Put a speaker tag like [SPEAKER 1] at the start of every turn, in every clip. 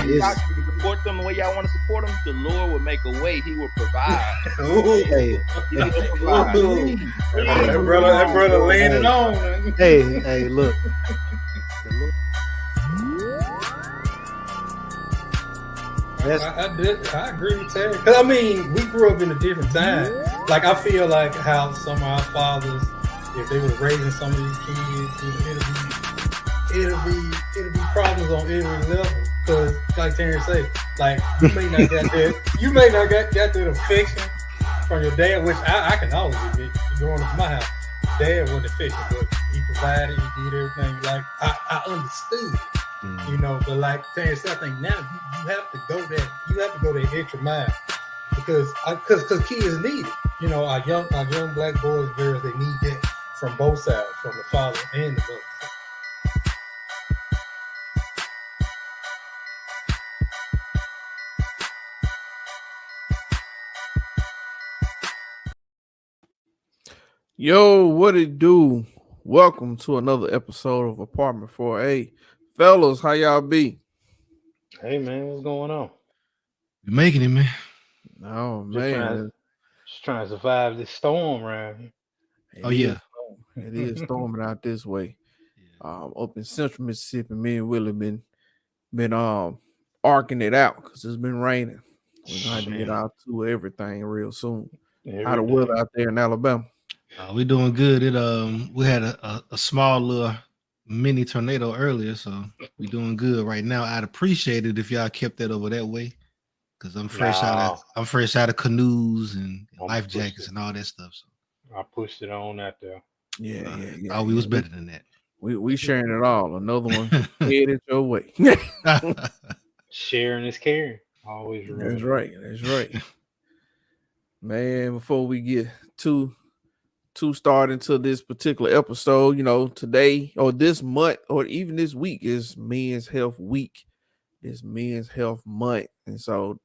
[SPEAKER 1] to support them the way y'all want to support them, the Lord will make a way. He will provide.
[SPEAKER 2] Hey,
[SPEAKER 1] He will provide.
[SPEAKER 2] that brother laying it on.
[SPEAKER 3] Hey, look.
[SPEAKER 2] I agree with Terry. Because, I mean, we grew up in a different time. Like, I feel like how some of our fathers, if they were raising some of these kids, it'll be problems on every level. Because, like Terry said, like, you may not got that affection from your dad, which I can always admit. Growing up in my house, dad wasn't affectionate, but he provided, he did everything. Like, I understood. You know, but like Terry said, I think now you have to go that extra mile because kids need it. You know, our young black boys, girls, they need that from both sides, from the father and the mother.
[SPEAKER 4] Yo, what it do? Welcome to another episode of Apartment 4A. Fellas, how y'all be?
[SPEAKER 2] Hey man, what's going on?
[SPEAKER 5] You're making it, man.
[SPEAKER 4] Oh man.
[SPEAKER 2] Just trying to survive this storm around here.
[SPEAKER 4] It is storming out this way. Up in central Mississippi, me and Willie been arcing it out because it's been raining. We're going to get out to everything real soon. How the weather out there in Alabama?
[SPEAKER 5] We're doing good. We had a small little mini tornado earlier, so we're doing good right now. I'd appreciate it if y'all kept that over that way, because I'm fresh out of canoes and life jackets and all that stuff. So
[SPEAKER 2] I pushed it on out there.
[SPEAKER 4] Yeah.
[SPEAKER 5] Oh, we was better than that.
[SPEAKER 4] We sharing it all. Another one headed your way.
[SPEAKER 2] Sharing is caring. Always remember.
[SPEAKER 4] That's right. Man, before we get to start into this particular episode, you know, today or this month or even this week is Men's Health Week. It's Men's Health Month. And so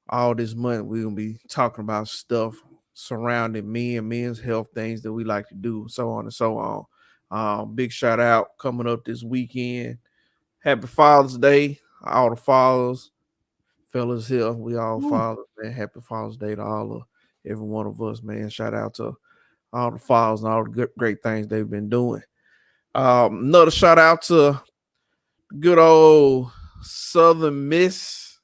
[SPEAKER 4] all this month we're going to be talking about stuff surrounding men's health, things that we like to do, so on and so on. Big shout out coming up this weekend. Happy Father's Day. All the fathers, fellas here, we all fathers, man. Happy Father's Day to every one of us, man. Shout out to all the fathers and all the great things they've been doing. Another shout out to good old Southern Miss.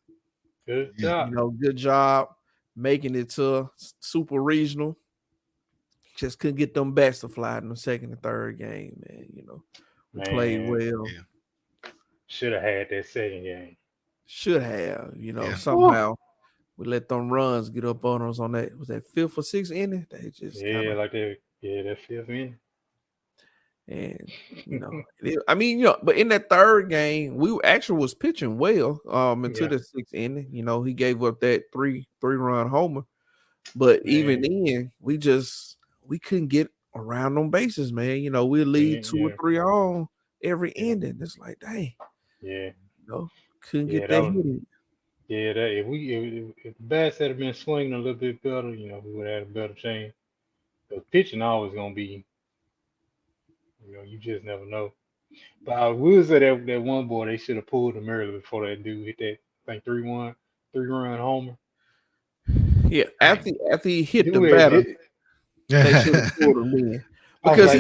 [SPEAKER 2] Good job.
[SPEAKER 4] You know, good job making it to super regional. Just couldn't get them backs to fly in the second and third game, man. You know, we played well.
[SPEAKER 2] Yeah. Should have had that second game.
[SPEAKER 4] Should have, you know, somehow we let them runs get up on us on that. Was that fifth or sixth inning? They just
[SPEAKER 2] that fifth inning.
[SPEAKER 4] And you know, but in that third game, we actually was pitching well into the sixth inning. You know, he gave up that three-run homer. But even then, we couldn't get around them bases, man. You know, we'll lead 2 or 3 on every ending. It's like, dang.
[SPEAKER 2] Yeah.
[SPEAKER 4] You know, couldn't get that hit in.
[SPEAKER 2] Yeah, if the bats had been swinging a little bit better, you know, we would have had a better chance. But pitching always gonna be, you know, you just never know. But I will say that one boy, they should have pulled him early before that dude hit that, I think 3-1, 3-run homer.
[SPEAKER 4] Yeah, after he hit the batter, they should have pulled him in because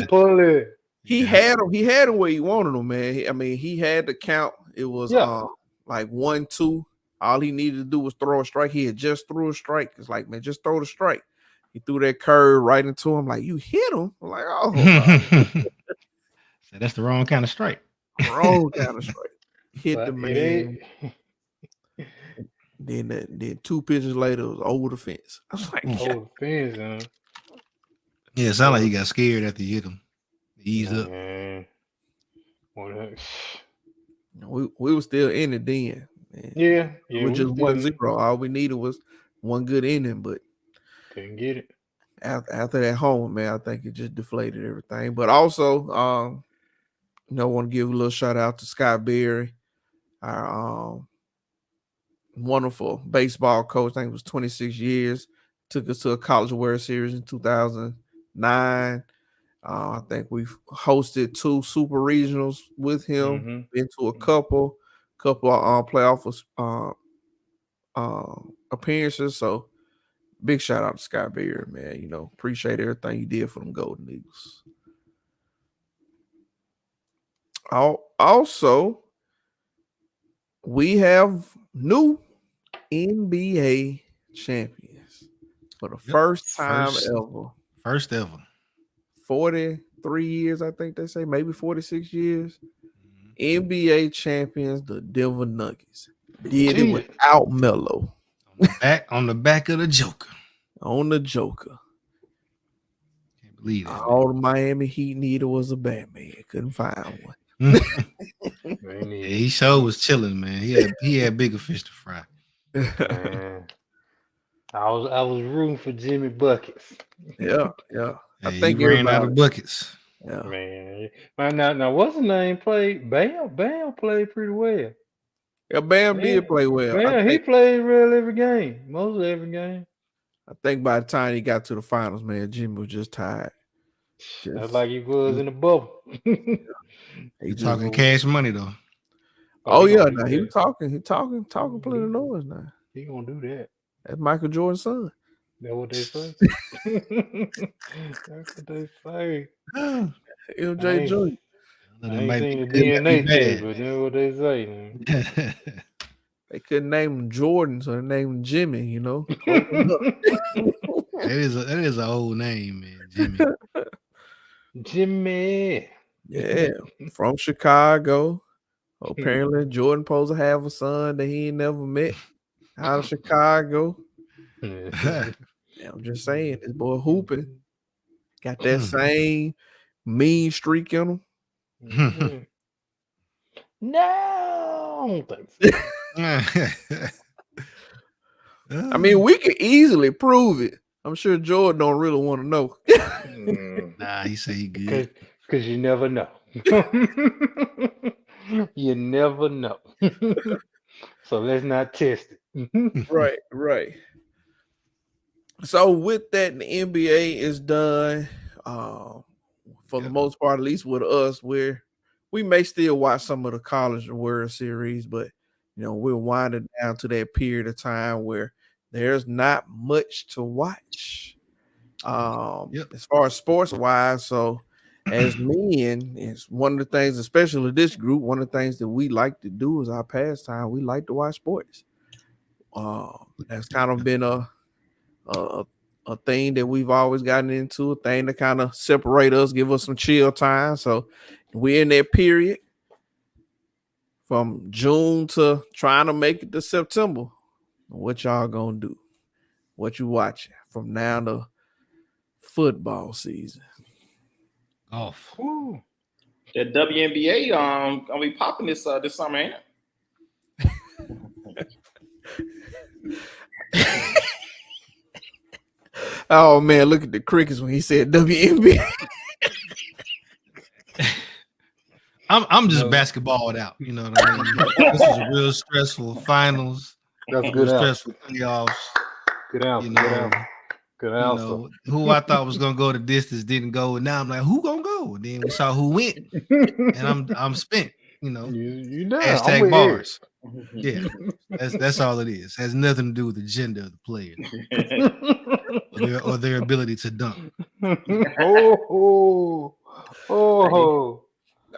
[SPEAKER 4] he had him where he wanted him, man. I mean, he had the count. It was like 1-2. All he needed to do was throw a strike. He had just threw a strike. It's like, man, just throw the strike. He threw that curve right into him. Like, you hit him. I'm like,
[SPEAKER 5] so that's the wrong kind of strike.
[SPEAKER 4] Wrong kind of strike. Hit the man. Then 2 pitches later, it was over the fence. I was like,
[SPEAKER 2] over the fence, huh?
[SPEAKER 5] Yeah, it sounded like he got scared after he hit him. Eased up.
[SPEAKER 4] We were still in it then. Man.
[SPEAKER 2] Yeah.
[SPEAKER 4] It was just 1-0. All we needed was one good inning, but
[SPEAKER 2] couldn't get it.
[SPEAKER 4] After that home, man, I think it just deflated everything. But also, I want to give a little shout out to Scott Berry, our wonderful baseball coach. I think it was 26 years. Took us to a College World Series in 2009. I think we've hosted 2 super regionals with him. Been to a couple. couple of playoff appearances. So big shout out to Sky Beard, man. You know, appreciate everything you did for them Golden Eagles. Also, we have new NBA champions for the first time ever.
[SPEAKER 5] First ever.
[SPEAKER 4] 43 years, I think they say, maybe 46 years. NBA champions, the Denver Nuggets. Did it without Melo.
[SPEAKER 5] On the back of the Joker.
[SPEAKER 4] On the Joker.
[SPEAKER 5] Can't believe it.
[SPEAKER 4] All the Miami Heat needed was a Batman. Couldn't find one.
[SPEAKER 5] Yeah, he sure was chilling, man. He had bigger fish to fry.
[SPEAKER 3] Man. I was rooting for Jimmy Buckets.
[SPEAKER 4] Yeah.
[SPEAKER 5] Hey,
[SPEAKER 4] I think
[SPEAKER 5] he ran out of buckets.
[SPEAKER 4] Yeah.
[SPEAKER 3] Man. Now what's his name played? Bam played pretty well.
[SPEAKER 4] Yeah, Bam did play well.
[SPEAKER 3] Bam, he played well every game. Most of every game.
[SPEAKER 4] I think by the time he got to the finals, man, Jimmy was just tired.
[SPEAKER 3] That's like he was in the bubble.
[SPEAKER 4] He
[SPEAKER 5] talking cash money though.
[SPEAKER 4] Oh yeah, now he was talking. He talking plenty of noise now.
[SPEAKER 3] He gonna do that.
[SPEAKER 4] That's Michael Jordan's son.
[SPEAKER 3] That's what they say. That's what they say.
[SPEAKER 4] MJ Jr.
[SPEAKER 3] I ain't seen the DNA test, but that's what they say. Man.
[SPEAKER 4] They couldn't name him Jordan, so they named him Jimmy. You know,
[SPEAKER 5] that is an old name, man. Jimmy.
[SPEAKER 3] Jimmy.
[SPEAKER 4] Yeah, from Chicago. Apparently, Jordan supposed to have a son that he ain't never met out of Chicago. Yeah, I'm just saying, this boy hooping got that same mean streak in him.
[SPEAKER 3] No, I don't think so.
[SPEAKER 4] I mean, we could easily prove it. I'm sure Jordan don't really want to know.
[SPEAKER 5] Nah, he say he good.
[SPEAKER 3] Because you never know. You never know. So let's not test it.
[SPEAKER 4] Right. So with that, the NBA is done. For the most part, at least with us, where we may still watch some of the College World Series, but you know, we're winding down to that period of time where there's not much to watch. As far as sports wise, so as men, it's one of the things, especially this group, one of the things that we like to do is our pastime. We like to watch sports. That's kind of been a thing that we've always gotten into, a thing to kind of separate us, give us some chill time. So we're in that period from June to trying to make it to September. What y'all gonna do? What you watching from now to football season?
[SPEAKER 5] Off.
[SPEAKER 1] The WNBA gonna be popping this summer, ain't it?
[SPEAKER 4] Oh man, look at the crickets when he said WNBA.
[SPEAKER 5] I'm just basketballed out. You know what I mean? This is a real stressful finals.
[SPEAKER 3] That's good.
[SPEAKER 5] Stressful playoffs.
[SPEAKER 3] Good answer.
[SPEAKER 5] You know,
[SPEAKER 3] good answer.
[SPEAKER 5] You know, who I thought was gonna go the distance didn't go, and now I'm like, who gonna go? Then we saw who went, and I'm spent. You know,
[SPEAKER 3] you know.
[SPEAKER 5] Hashtag bars. Yeah, that's all it is. It has nothing to do with the gender of the player or their ability to dunk.
[SPEAKER 3] Oh.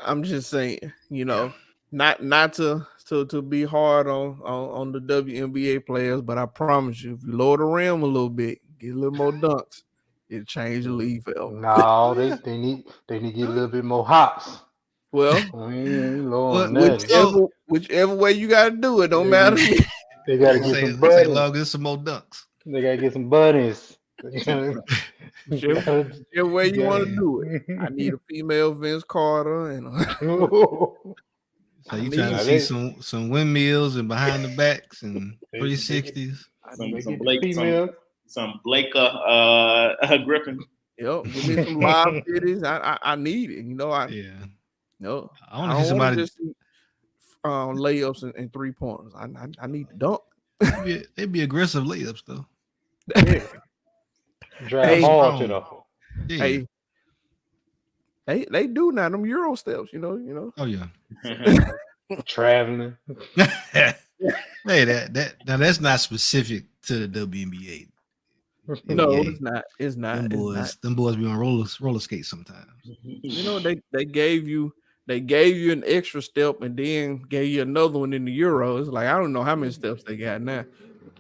[SPEAKER 4] I'm just saying, you know, not to be hard on the WNBA players, but I promise you, if you lower the rim a little bit, get a little more dunks, it'll change the league forever.
[SPEAKER 3] No, they need to get a little bit more hops.
[SPEAKER 4] Well, whichever way you gotta do it, don't matter.
[SPEAKER 3] They gotta get some buddies.
[SPEAKER 5] Some more dunks.
[SPEAKER 3] They gotta get some buddies.
[SPEAKER 4] Whichever way you want to do it. I need a female Vince Carter and
[SPEAKER 5] so you trying to see some windmills and behind the backs and 360s.
[SPEAKER 1] Some Blake Griffin.
[SPEAKER 4] Yep, give me some live cities. I need it. You know, I want to see somebody just layups and 3 pointers. I need to dunk.
[SPEAKER 5] They'd be aggressive layups though.
[SPEAKER 3] Yeah. Drive hard to the hole.
[SPEAKER 5] Yeah.
[SPEAKER 4] Hey, they do now them Euro steps. You know.
[SPEAKER 5] Oh yeah.
[SPEAKER 3] Traveling.
[SPEAKER 5] Hey, that's not specific to the WNBA.
[SPEAKER 4] No,
[SPEAKER 5] NBA.
[SPEAKER 4] it's not. It's not.
[SPEAKER 5] Them boys be on roller skates sometimes.
[SPEAKER 4] You know, they gave you an extra step and then gave you another one in the Euro. It's like I don't know how many steps they got now.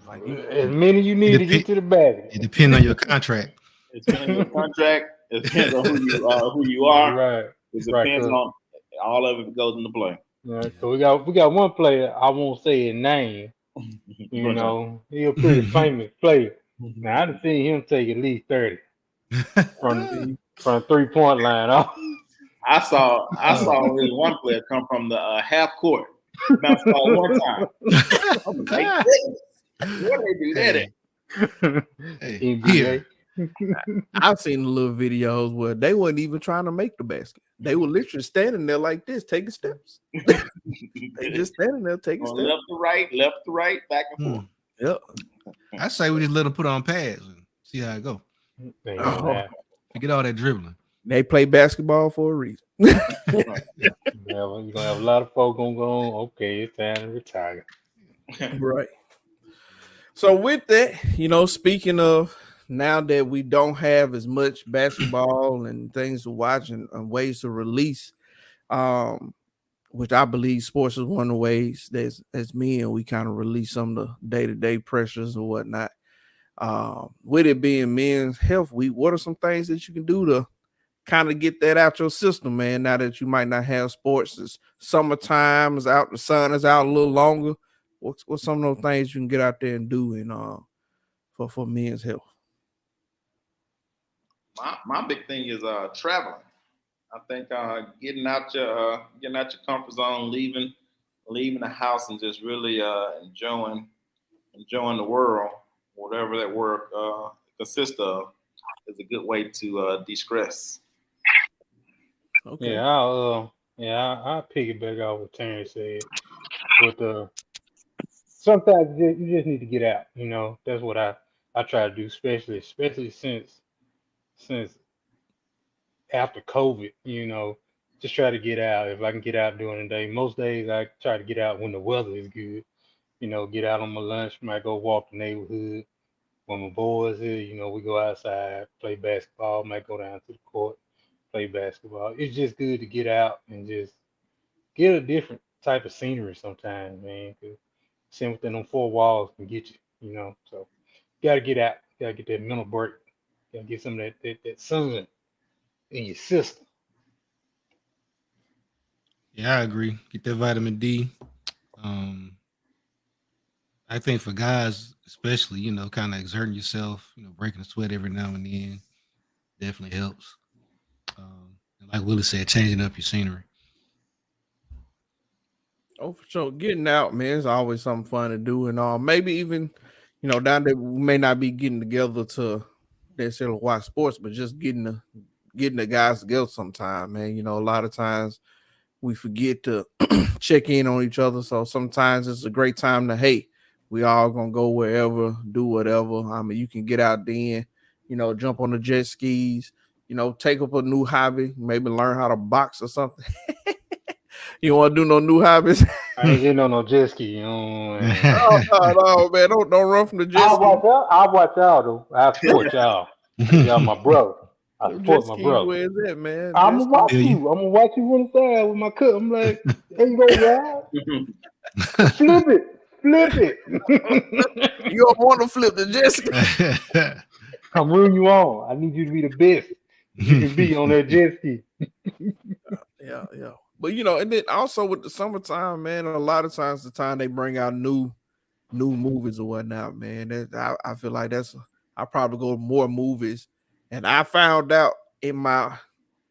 [SPEAKER 4] Like
[SPEAKER 3] As many you need to get to the bag.
[SPEAKER 5] It depends on your contract.
[SPEAKER 1] It depends on your contract. It depends on who you are.
[SPEAKER 3] Right.
[SPEAKER 1] It depends on all of it goes into play.
[SPEAKER 3] Right. So we got one player. I won't say his name. You know, he's a pretty famous player. Now I've seen him take at least 30 from the 3-point line.
[SPEAKER 1] I saw this one player come from the half court. Bounced ball one time. Like, what they do that at?
[SPEAKER 5] Here.
[SPEAKER 4] I've seen little videos where they weren't even trying to make the basket. They were literally standing there like this, taking steps. They just standing there taking steps.
[SPEAKER 1] Left to right, back and forth.
[SPEAKER 4] Yep.
[SPEAKER 5] I say we just let them put on pads and see how it go. Forget all that dribbling.
[SPEAKER 4] They play basketball for a reason.
[SPEAKER 3] You're gonna have a lot of folks gonna go on. Okay, it's time to retire.
[SPEAKER 4] Right. So with that, you know, speaking of now that we don't have as much basketball and things to watch and ways to release, which I believe sports is one of the ways that as men we kind of release some of the day-to-day pressures or whatnot. With it being Men's Health Week, what are some things that you can do to kind of get that out your system, man? Now that you might not have sports, it's summertime is out, the sun is out a little longer. What's some of those things you can get out there and do for men's health?
[SPEAKER 1] My big thing is traveling. I think getting out your comfort zone, leaving the house, and just really enjoying the world, whatever that world consists of, is a good way to de-stress.
[SPEAKER 3] Okay. Yeah, I'll piggyback off what Terrence said. With sometimes you just need to get out. You know, that's what I try to do, especially since after COVID. You know, just try to get out. If I can get out during the day, most days I try to get out when the weather is good. You know, get out on my lunch, might go walk the neighborhood. When my boys here, you know, we go outside, play basketball, might go down to the court, play basketball. It's just good to get out and just get a different type of scenery sometimes, man. Cause sitting within them four walls can get you, you know. So you gotta get out, you gotta get that mental break, you gotta get some of that sun in your system.
[SPEAKER 5] Yeah, I agree. Get that vitamin D. I think for guys, especially, you know, kind of exerting yourself, you know, breaking a sweat every now and then definitely helps. Like Willie said, changing up your scenery.
[SPEAKER 4] Oh, for sure. Getting out, man, is always something fun to do, and maybe even, you know, down there we may not be getting together to necessarily watch sports, but just getting the guys together sometime, man. You know, a lot of times we forget to check in on each other, so sometimes it's a great time to, hey, we all gonna go wherever, do whatever. I mean, you can get out then, you know, jump on the jet skis, you know, take up a new hobby, maybe learn how to box or something. You want to do no new hobbies?
[SPEAKER 3] I ain't getting on no jet ski, you know.
[SPEAKER 4] No, man, don't run from the jet ski.
[SPEAKER 3] I'll watch y'all though. I support y'all. Y'all my brother. I support my brother.
[SPEAKER 4] Where's that, man?
[SPEAKER 3] I'm gonna watch you. I'm gonna watch you on the side with my cup. I'm like, there you go, y'all. Flip it.
[SPEAKER 4] You don't want to flip the jet ski.
[SPEAKER 3] I'm rooting you on. I need you to be the best you can be on that jet ski.
[SPEAKER 4] Yeah. But you know, and then also with the summertime, man, a lot of times the time they bring out new movies or whatnot, man. I feel like I probably go to more movies. And I found out in my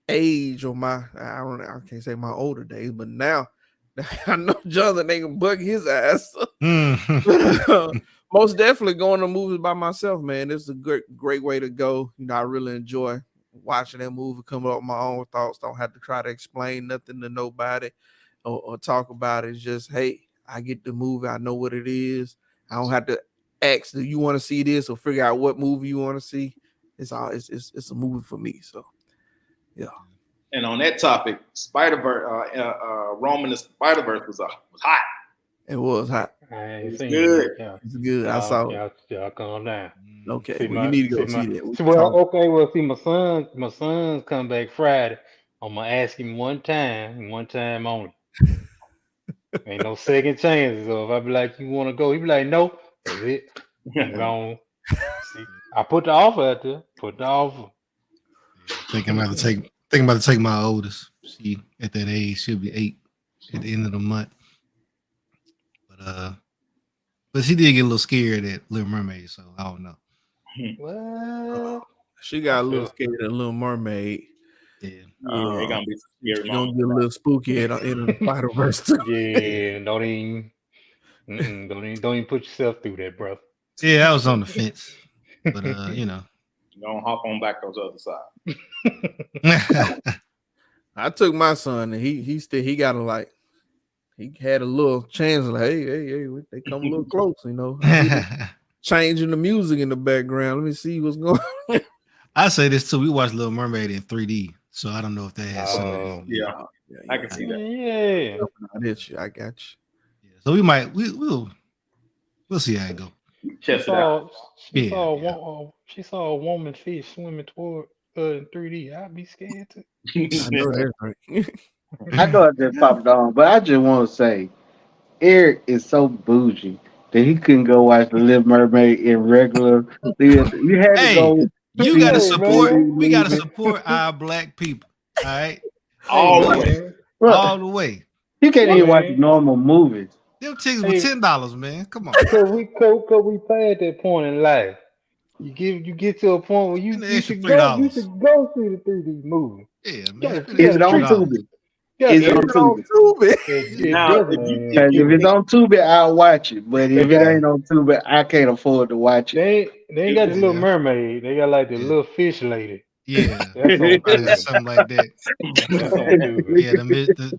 [SPEAKER 4] age or I can't say my older days, but now I know Jonathan ain't gonna bug his ass. Most definitely going to movies by myself, man. It's a great way to go. You know, I really enjoy watching that movie, come up with my own thoughts. Don't have to try to explain nothing to nobody or talk about it. It's just, hey, I get the movie. I know what it is. I don't have to ask, do you want to see this, or figure out what movie you want to see. It's a movie for me. So, yeah.
[SPEAKER 1] And on that topic, Spider-Verse, Roman the Spider-Verse was hot.
[SPEAKER 4] It was hot.
[SPEAKER 3] I ain't
[SPEAKER 1] It's
[SPEAKER 3] seen
[SPEAKER 1] good.
[SPEAKER 3] it. Yeah.
[SPEAKER 4] It's good. I saw it.
[SPEAKER 3] Y'all calm down.
[SPEAKER 4] Okay,
[SPEAKER 3] See
[SPEAKER 4] well,
[SPEAKER 3] my-
[SPEAKER 4] you need to go
[SPEAKER 3] see my-
[SPEAKER 4] see that. We
[SPEAKER 3] See,
[SPEAKER 4] can
[SPEAKER 3] well,
[SPEAKER 4] talk.
[SPEAKER 3] okay, well, see, my son's come back Friday. I'm gonna ask him one time only. Ain't no second chances. So if I be like, you want to go? He be like, no. That's it. I'm gone. See, I put the offer out there. Put the offer.
[SPEAKER 5] Thinking about to take my oldest. She at that age, she'll be 8 at the end of the month. But she did get a little scared at Little Mermaid, so I don't know.
[SPEAKER 3] What?
[SPEAKER 4] She got a little scared of Little Mermaid.
[SPEAKER 5] Yeah.
[SPEAKER 1] Yeah, it gonna be scary.
[SPEAKER 4] She gonna get a little spooky at the Spider-Verse too.
[SPEAKER 3] Yeah, don't even put yourself through that, brother.
[SPEAKER 5] Yeah, I was on the fence. But you know.
[SPEAKER 1] Gonna hop on back on the other side.
[SPEAKER 4] I took my son and he got a like he had a little chance like hey they come a little close, you know. Changing the music in the background. Let me see what's going on.
[SPEAKER 5] I say this too. We watched Little Mermaid in 3D, so I don't know if that has something.
[SPEAKER 1] Yeah, I can see that.
[SPEAKER 3] Yeah.
[SPEAKER 4] I got you.
[SPEAKER 5] Yeah, so we'll see how it go.
[SPEAKER 1] Test it out.
[SPEAKER 3] She saw a woman fish swimming toward in 3D. I'd be scared too.
[SPEAKER 4] I know that's right.
[SPEAKER 6] I know I just popped on, but I just want to say, Eric is so bougie that he couldn't go watch The Little Mermaid in regular theater. You had to
[SPEAKER 5] Hey,
[SPEAKER 6] go.
[SPEAKER 5] You gotta
[SPEAKER 3] Hey,
[SPEAKER 5] support.
[SPEAKER 6] man.
[SPEAKER 5] We gotta support our black people. All right,
[SPEAKER 1] All the
[SPEAKER 3] Hey,
[SPEAKER 1] way.
[SPEAKER 3] man.
[SPEAKER 6] Bro,
[SPEAKER 5] all the way.
[SPEAKER 6] you can't even watch
[SPEAKER 3] man.
[SPEAKER 6] normal movies.
[SPEAKER 5] Them tickets
[SPEAKER 3] Hey.
[SPEAKER 5] were $10, man. Come on.
[SPEAKER 3] Cause we past that point in life. You get to a point where you
[SPEAKER 5] An extra
[SPEAKER 3] should
[SPEAKER 5] $3.
[SPEAKER 3] go see the 3D movie.
[SPEAKER 5] Yeah,
[SPEAKER 3] Yeah,
[SPEAKER 5] man.
[SPEAKER 6] Is it on
[SPEAKER 5] $3.
[SPEAKER 6] Tubi?
[SPEAKER 3] Yeah,
[SPEAKER 6] Is it
[SPEAKER 3] yeah,
[SPEAKER 6] on Tubi?
[SPEAKER 1] Now,
[SPEAKER 6] And if it's on Tubi, I'll watch it. But if it ain't on Tubi, I can't afford to watch it.
[SPEAKER 3] they ain't got the Little
[SPEAKER 5] Yeah.
[SPEAKER 3] Mermaid. They got like the
[SPEAKER 5] Yeah.
[SPEAKER 3] little fish lady.
[SPEAKER 5] Yeah,
[SPEAKER 3] That's on
[SPEAKER 5] probably
[SPEAKER 3] Tubi.
[SPEAKER 5] something like that.
[SPEAKER 3] That's on Tubi.
[SPEAKER 5] Yeah,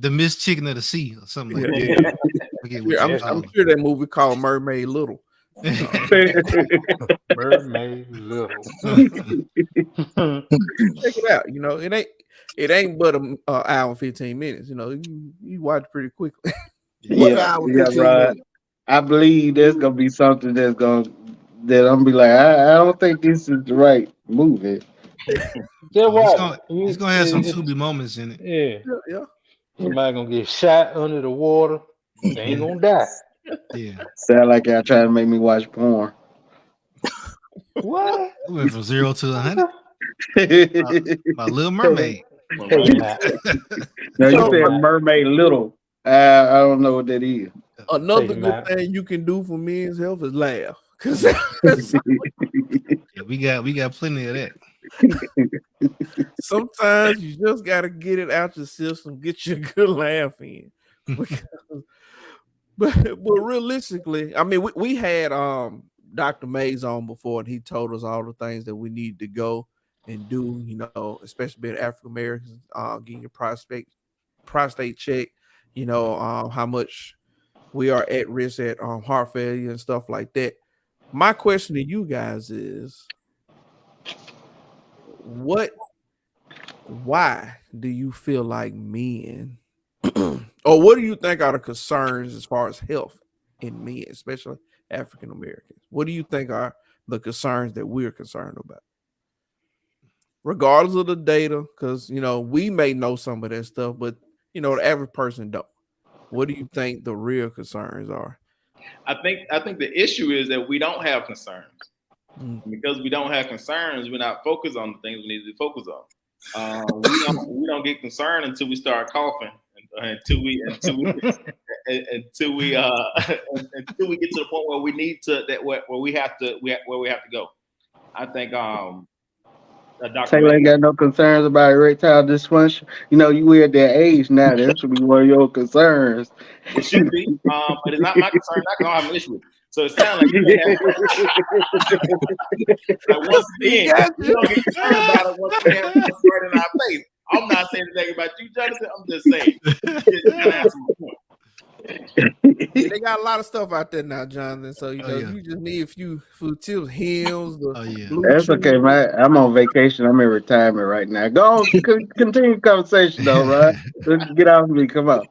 [SPEAKER 5] the Miss Chicken of the Sea or something like that.
[SPEAKER 3] Yeah.
[SPEAKER 5] Forget what
[SPEAKER 4] Yeah,
[SPEAKER 5] they
[SPEAKER 3] Yes,
[SPEAKER 5] call
[SPEAKER 4] I'm sure that movie called Mermaid Little.
[SPEAKER 5] it.
[SPEAKER 3] Mermaid Little.
[SPEAKER 4] Check it out. You know, it ain't but an hour and 15 minutes. You know, you watch pretty quickly.
[SPEAKER 6] Yeah, right. I believe there's gonna be something that I'm gonna be like, I don't think this is the right movie.
[SPEAKER 5] It's gonna have some Tubi moments in it.
[SPEAKER 3] Yeah.
[SPEAKER 4] Yeah.
[SPEAKER 3] Somebody gonna get shot under the water. They ain't gonna die.
[SPEAKER 5] Yeah,
[SPEAKER 6] Sound like y'all trying to make me watch porn.
[SPEAKER 3] What?
[SPEAKER 5] we went from 0 to 100 by Little Mermaid.
[SPEAKER 3] Hey, now,
[SPEAKER 6] No, you
[SPEAKER 4] So,
[SPEAKER 6] said Mermaid Little. I don't know what that is.
[SPEAKER 4] Another
[SPEAKER 3] Take him
[SPEAKER 4] good
[SPEAKER 3] out.
[SPEAKER 4] thing you can do for men's health is laugh. Because
[SPEAKER 5] Yeah, we got plenty of that.
[SPEAKER 4] sometimes you just gotta get it out your system, get your good laugh in. but realistically, I mean, we had Dr. Mays on before, and he told us all the things that we need to go and do, you know, especially being African Americans, getting your prostate check, you know, how much we are at risk at heart failure and stuff like that. My question to you guys is, why do you feel like men, or what do you think are the concerns as far as health in men, especially African Americans? What do you think are the concerns that we're concerned about? Regardless of the data, because, you know, we may know some of that stuff, but, you know, the average person don't. What do you think the real concerns are?
[SPEAKER 1] I think the issue is that we don't have concerns.
[SPEAKER 4] Mm.
[SPEAKER 1] Because we don't have concerns, we're not focused on the things we need to focus on. We don't get concerned until we start coughing, until we get to the point where we need to where we have to go. I think Dr.
[SPEAKER 6] Taylor ain't got no concerns about erectile dysfunction. You know, you at that age now. That should be one of your concerns.
[SPEAKER 1] It should be, but it's not my concern. I'm not gonna have an issue with it. So it sounds like, like once again, we don't get concerned about it once we have it right in our face. I'm not saying anything about you, Jonathan. I'm just saying.
[SPEAKER 4] They got a lot of stuff out there now, Jonathan. So you
[SPEAKER 5] Oh,
[SPEAKER 4] know,
[SPEAKER 5] yeah.
[SPEAKER 4] you just need a few tips, hymns, the
[SPEAKER 5] Oh, yeah.
[SPEAKER 4] blue
[SPEAKER 6] That's okay,
[SPEAKER 4] chew.
[SPEAKER 6] man. I'm on vacation. I'm in retirement right now. Go on, continue the conversation though, right? Let's get off me. Come on.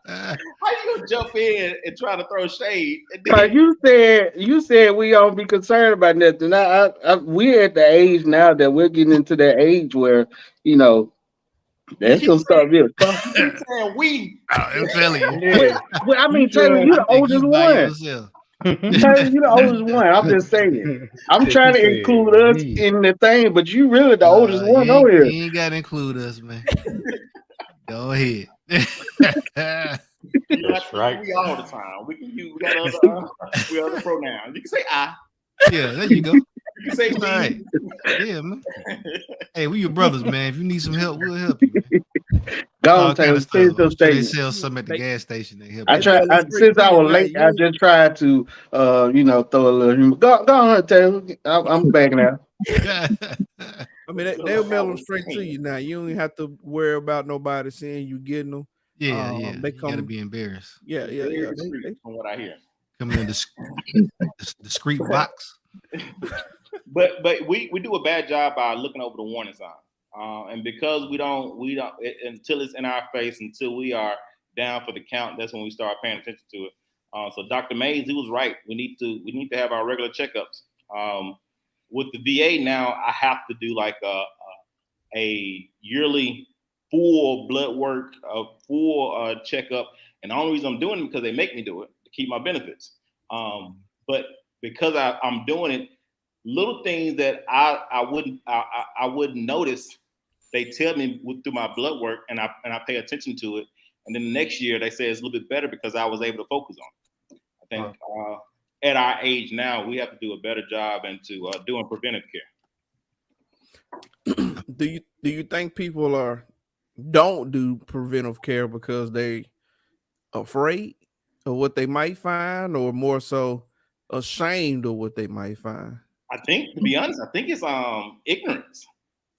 [SPEAKER 1] How you gonna jump in and try to throw shade? And
[SPEAKER 6] Cause
[SPEAKER 1] then,
[SPEAKER 6] you said we don't be concerned about nothing. We're at the age now that we're getting into that age where you know
[SPEAKER 1] you
[SPEAKER 6] that's
[SPEAKER 1] keep
[SPEAKER 6] gonna start being fun.
[SPEAKER 1] saying we.
[SPEAKER 5] I'm telling you.
[SPEAKER 3] Yeah.
[SPEAKER 6] Well, I
[SPEAKER 3] You
[SPEAKER 6] mean, Taylor, you
[SPEAKER 3] just
[SPEAKER 6] the
[SPEAKER 5] Think
[SPEAKER 6] oldest
[SPEAKER 5] you by
[SPEAKER 6] one.
[SPEAKER 5] yourself.
[SPEAKER 6] Taylor, you the oldest one. I'm just saying. I'm
[SPEAKER 3] Said
[SPEAKER 6] trying
[SPEAKER 3] you
[SPEAKER 6] to
[SPEAKER 3] said
[SPEAKER 6] include us
[SPEAKER 3] we.
[SPEAKER 6] in the thing, but you really the oldest
[SPEAKER 5] You
[SPEAKER 6] one over
[SPEAKER 5] ain't,
[SPEAKER 6] here.
[SPEAKER 5] you ain't got to include us, man. Go ahead.
[SPEAKER 1] You don't have
[SPEAKER 3] That's
[SPEAKER 1] to
[SPEAKER 3] right.
[SPEAKER 1] use we all the time. We can use we got other pronouns. You can say I.
[SPEAKER 5] Yeah, there you go.
[SPEAKER 1] You can say
[SPEAKER 5] It's
[SPEAKER 1] we.
[SPEAKER 5] all right. Yeah, man. Hey, we your brothers, man. If you need some help, we'll help you, man.
[SPEAKER 6] Go
[SPEAKER 5] All
[SPEAKER 6] on,
[SPEAKER 5] kind
[SPEAKER 6] Taylor.
[SPEAKER 5] of
[SPEAKER 6] Finish
[SPEAKER 5] stuff.
[SPEAKER 6] your
[SPEAKER 5] I'm sure they
[SPEAKER 6] statement.
[SPEAKER 5] sell some at the
[SPEAKER 4] They-
[SPEAKER 5] gas station. They help
[SPEAKER 6] I
[SPEAKER 5] you.
[SPEAKER 6] try.
[SPEAKER 4] tell us straight
[SPEAKER 6] Since I
[SPEAKER 4] to
[SPEAKER 6] was
[SPEAKER 4] you,
[SPEAKER 6] late,
[SPEAKER 4] now,
[SPEAKER 6] I
[SPEAKER 4] you
[SPEAKER 6] just tried to, throw a little humor. Go on, Taylor. I'm backing out.
[SPEAKER 4] I mean, they'll mail them straight to you now. You don't even have to worry about nobody seeing you getting them.
[SPEAKER 5] yeah.
[SPEAKER 4] They
[SPEAKER 5] You gotta
[SPEAKER 4] come.
[SPEAKER 5] be embarrassed.
[SPEAKER 4] Yeah.
[SPEAKER 1] Very discreet, from what I hear.
[SPEAKER 5] Come in a discreet box.
[SPEAKER 1] But we do a bad job by looking over the warning sign, and because we don't until it's in our face, until we are down for the count. That's when we start paying attention to it. So Dr. Mays, he was right. We need to have our regular checkups. With the VA now, I have to do like a yearly full blood work, a full checkup, and the only reason I'm doing it because they make me do it to keep my benefits. But because I'm doing it, little things that I wouldn't notice, they tell me through my blood work, and I pay attention to it. And then the next year they say it's a little bit better because I was able to focus on it. I think at our age now, we have to do a better job into doing preventive care.
[SPEAKER 4] Do you think people don't do preventive care because they afraid of what they might find, or more so ashamed of what they might find?
[SPEAKER 1] I think, to be honest, I think it's ignorance,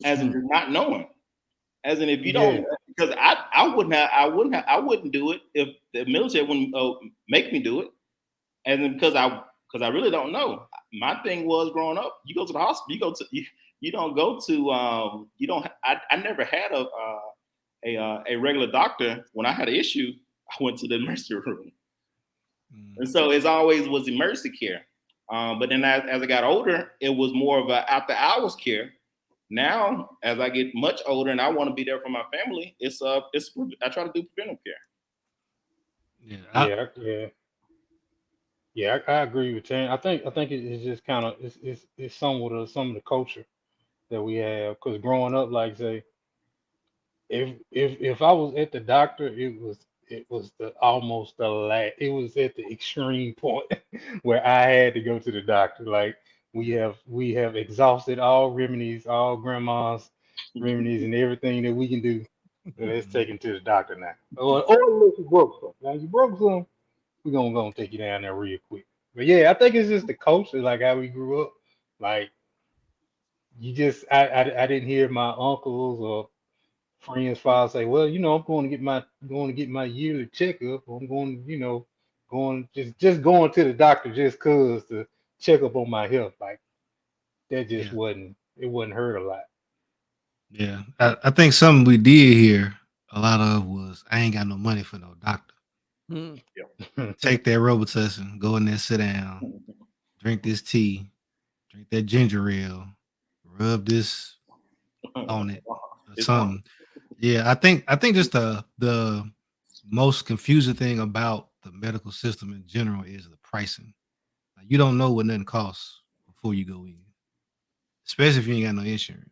[SPEAKER 1] as in not knowing. As in, if you don't, because I wouldn't do it if the military wouldn't make me do it. And then because I really don't know. My thing was growing up, you go to the hospital, you don't go to you don't. I never had a regular doctor. When I had an issue, I went to the emergency room, and so it always was emergency care. But then as I got older, it was more of a after hours care. Now, as I get much older and I want to be there for my family, I try to do preventive care.
[SPEAKER 3] Yeah, I agree with Tan. I think it's just kind of it's somewhat of some of the culture that we have. Because growing up, like say, if I was at the doctor, it was almost the last. It was at the extreme point where I had to go to the doctor. Like we have exhausted all remedies, all grandma's remedies, and everything that we can do. So let's take him to the doctor now. Or unless you broke some. Now you broke some, we're gonna take you down there real quick. But yeah, I think it's just the culture, like how we grew up. Like you just I didn't hear my uncles or friends' fathers say, well, I'm going to get my yearly checkup. Or I'm going, just going to the doctor just cause to check up on my health. Like that just wasn't hurt a lot.
[SPEAKER 5] Yeah. I think something we did hear a lot of was I ain't got no money for no doctor. Take that Robitussin, go in there, sit down, drink this tea, drink that ginger ale, rub this on it, or something. Yeah, I think just the most confusing thing about the medical system in general is the pricing. You don't know what nothing costs before you go in, especially if you ain't got no insurance.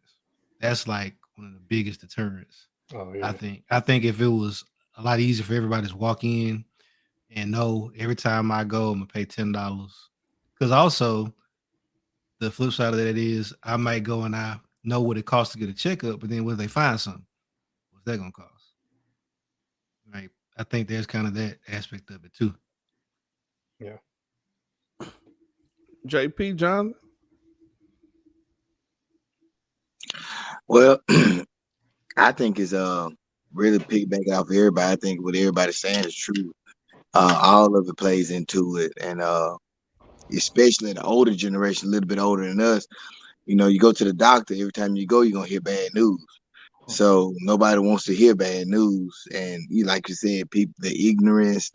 [SPEAKER 5] That's like one of the biggest deterrents.
[SPEAKER 3] Oh, yeah.
[SPEAKER 5] I think if it was a lot easier for everybody to walk in and know every time I go, I'm gonna pay $10. Because also the flip side of that is I might go and I know what it costs to get a checkup, but then what if they find something? What's that gonna cost? Right. I think there's kind of that aspect of it too.
[SPEAKER 3] Yeah.
[SPEAKER 4] JP John.
[SPEAKER 7] Well, I think it's really piggybacking off everybody. I think what everybody's saying is true. All of it plays into it, and especially the older generation, a little bit older than us. You know, you go to the doctor, every time you go, you're gonna hear bad news. So nobody wants to hear bad news. And like you said, people, the ignorance,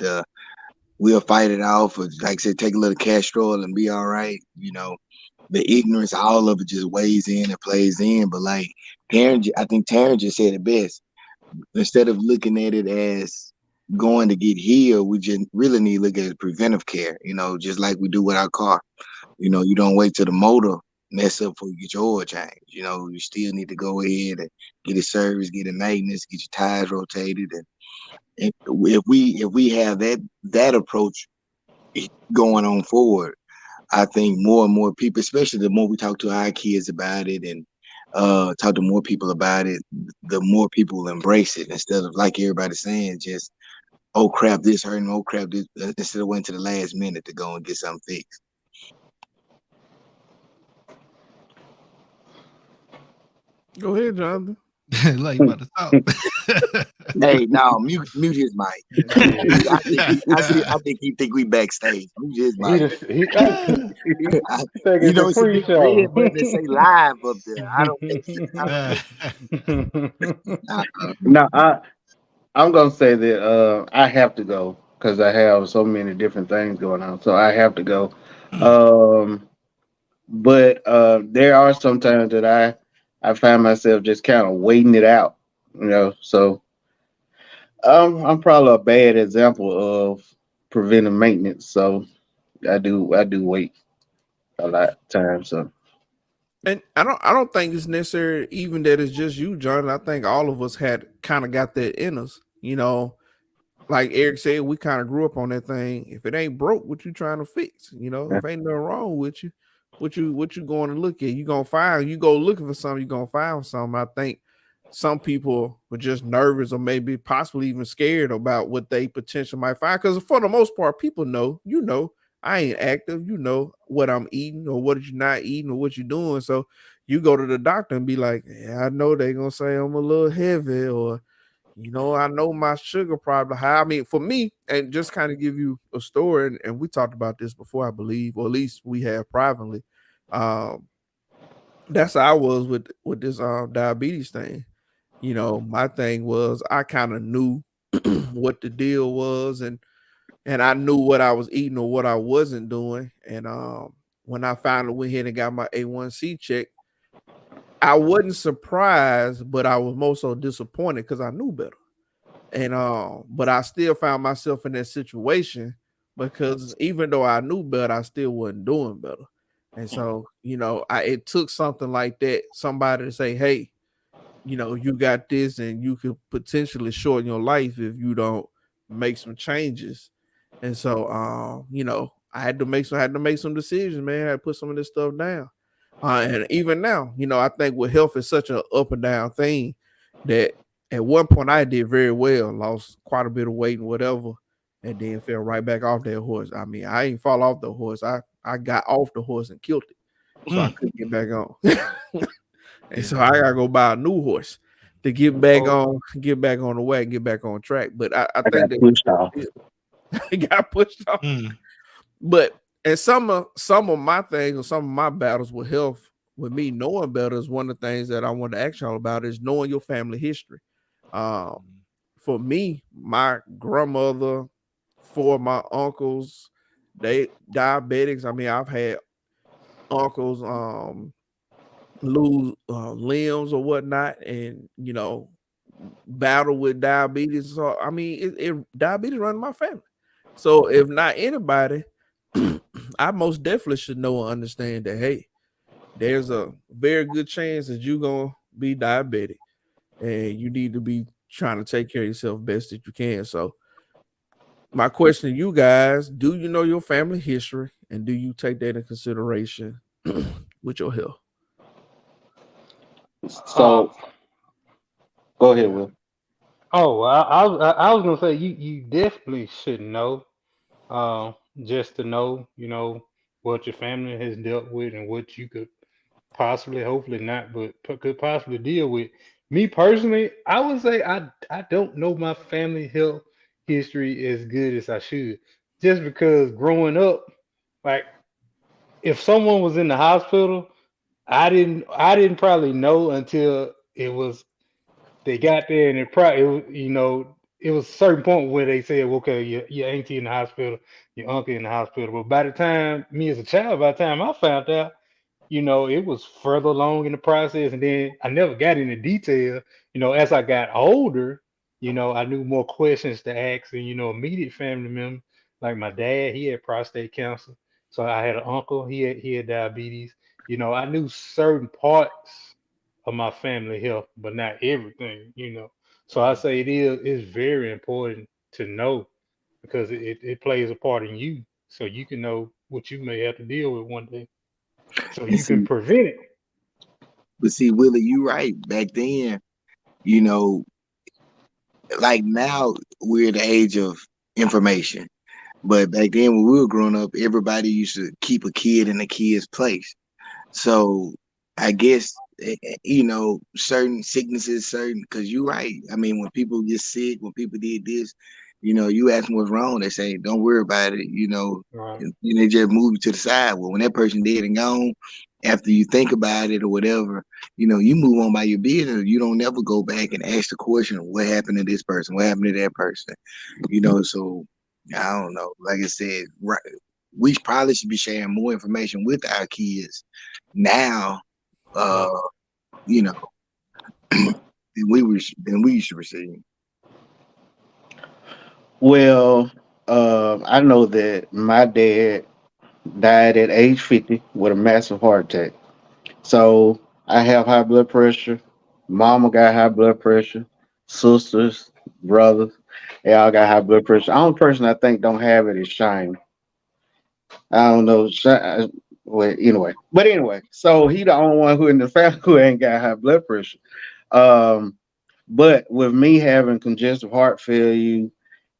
[SPEAKER 7] we'll fight it off, or like I said, take a little castor oil and be all right. You know, the ignorance, all of it just weighs in and plays in. But like I think Taryn just said it best. Instead of looking at it as going to get healed, we just really need to look at preventive care, you know, just like we do with our car. You know, you don't wait till the motor mess up before you get your oil change. You know, you still need to go ahead and get it serviced, get it maintenance, get your tires rotated. And if we have that approach going on forward, I think more and more people, especially the more we talk to our kids about it and talk to more people about it, the more people will embrace it instead of like everybody saying just, oh crap, this hurting, oh crap, this, instead of waiting to the last minute to go and get something fixed.
[SPEAKER 4] Go ahead, Jonathan.
[SPEAKER 5] Like you about to talk.
[SPEAKER 7] Hey, no, mute his mic. I think he think we backstage. Mute his
[SPEAKER 3] He
[SPEAKER 7] mic.
[SPEAKER 3] just he
[SPEAKER 7] You
[SPEAKER 3] taking
[SPEAKER 7] know,
[SPEAKER 3] the
[SPEAKER 7] it's a big red button that say live up there. I don't think.
[SPEAKER 6] No, I'm gonna say that I have to go because I have so many different things going on. So I have to go. But there are some times that I find myself just kind of waiting it out, you know. So I'm probably a bad example of preventive maintenance. So I do wait a lot of times. So
[SPEAKER 4] And I don't think it's necessary even that it's just you, John. I think all of us had kind of got that in us. You know, like Eric said, we kind of grew up on that thing. If it ain't broke, what you trying to fix? You know,
[SPEAKER 6] yeah.
[SPEAKER 4] if ain't nothing wrong with you, what you going to look at? You gonna find, you go looking for something, you gonna find something. I think some people were just nervous or maybe possibly even scared about what they potentially might find. Because for the most part, people know, you know, I ain't active, you know what I'm eating or what you're not eating or what you're doing. So you go to the doctor and be like, yeah, I know they're gonna say I'm a little heavy, or you know, I know my sugar problem high. I mean, for me, and just kind of give you a story, and we talked about this before, I believe, or at least we have privately. Um, that's how I was with this diabetes thing. You know, my thing was I kind of knew what the deal was, and I knew what I was eating or what I wasn't doing. And when I finally went ahead and got my A1C check, I wasn't surprised, but I was most so disappointed because I knew better. And but I still found myself in that situation because even though I knew better, I still wasn't doing better. And so, you know, it took something like that, somebody to say, hey, you know, you got this and you could potentially shorten your life if you don't make some changes. And so you know, I had to make some decisions, man. I had to put some of this stuff down. And even now, you know, I think with health is such a up and down thing that at one point I did very well, lost quite a bit of weight and whatever, and then fell right back off that horse. I mean, I ain't fall off the horse. I got off the horse and killed it. So I couldn't get back on. And so I gotta go buy a new horse to get back on the wagon, get back on track. But I
[SPEAKER 6] I
[SPEAKER 4] think
[SPEAKER 6] got pushed off.
[SPEAKER 4] it got pushed off. But and some of my things or some of my battles with health, with me knowing better, is one of the things that I want to ask y'all about is knowing your family history. For me, my grandmother, four of my uncles, they diabetics. I mean, I've had uncles lose limbs or whatnot, and you know, battle with diabetes. So I mean, diabetes run in my family. So if not anybody, I most definitely should know and understand that hey, there's a very good chance that you're gonna be diabetic, and you need to be trying to take care of yourself best that you can. So my question to you guys: do you know your family history, and do you take that in consideration with your health?
[SPEAKER 6] So go ahead, Will.
[SPEAKER 3] I was gonna say you definitely should know, just to know, you know, what your family has dealt with and what you could possibly, hopefully not, but could possibly deal with. Me personally, I would say I don't know my family health history as good as I should. Just because growing up, like if someone was in the hospital, I didn't probably know until it was they got there and it probably it was a certain point where they said, well, okay, your auntie in the hospital, your uncle in the hospital. But by the time me as a child, by the time I found out, it was further along in the process, and then I never got into detail. As I got older, I knew more questions to ask, and immediate family members like my dad, he had prostate cancer, so I had an uncle, he had diabetes. I knew certain parts of my family health, but not everything. So I say it's very important to know because it plays a part in you, so you can know what you may have to deal with one day, so
[SPEAKER 7] And
[SPEAKER 3] you can prevent it.
[SPEAKER 7] but see, Willie, you right. Back then, you know, like now we're the age of information. But back then when we were growing up, everybody used to keep a kid in a kid's place. So I guess certain sicknesses, because you're right. I mean, when people get sick, when people did this, you ask them what's wrong, they say, "Don't worry about it,"
[SPEAKER 3] Right.
[SPEAKER 7] and they just move you to the side. Well, when that person dead and gone, after you think about it or whatever, you move on by your business. You don't never go back and ask the question, "What happened to this person? What happened to that person?" So I don't know. Like I said, right, we probably should be sharing more information with our kids now, uh, you know, than we used to receive.
[SPEAKER 6] Well, I know that my dad died at age 50 with a massive heart attack. So I have high blood pressure. Mama got high blood pressure. Sisters, brothers, they all got high blood pressure. The only person I think don't have it is Shine. I don't know. Well, anyway, but anyway, so he the only one who in the family who ain't got high blood pressure. Um, but with me having congestive heart failure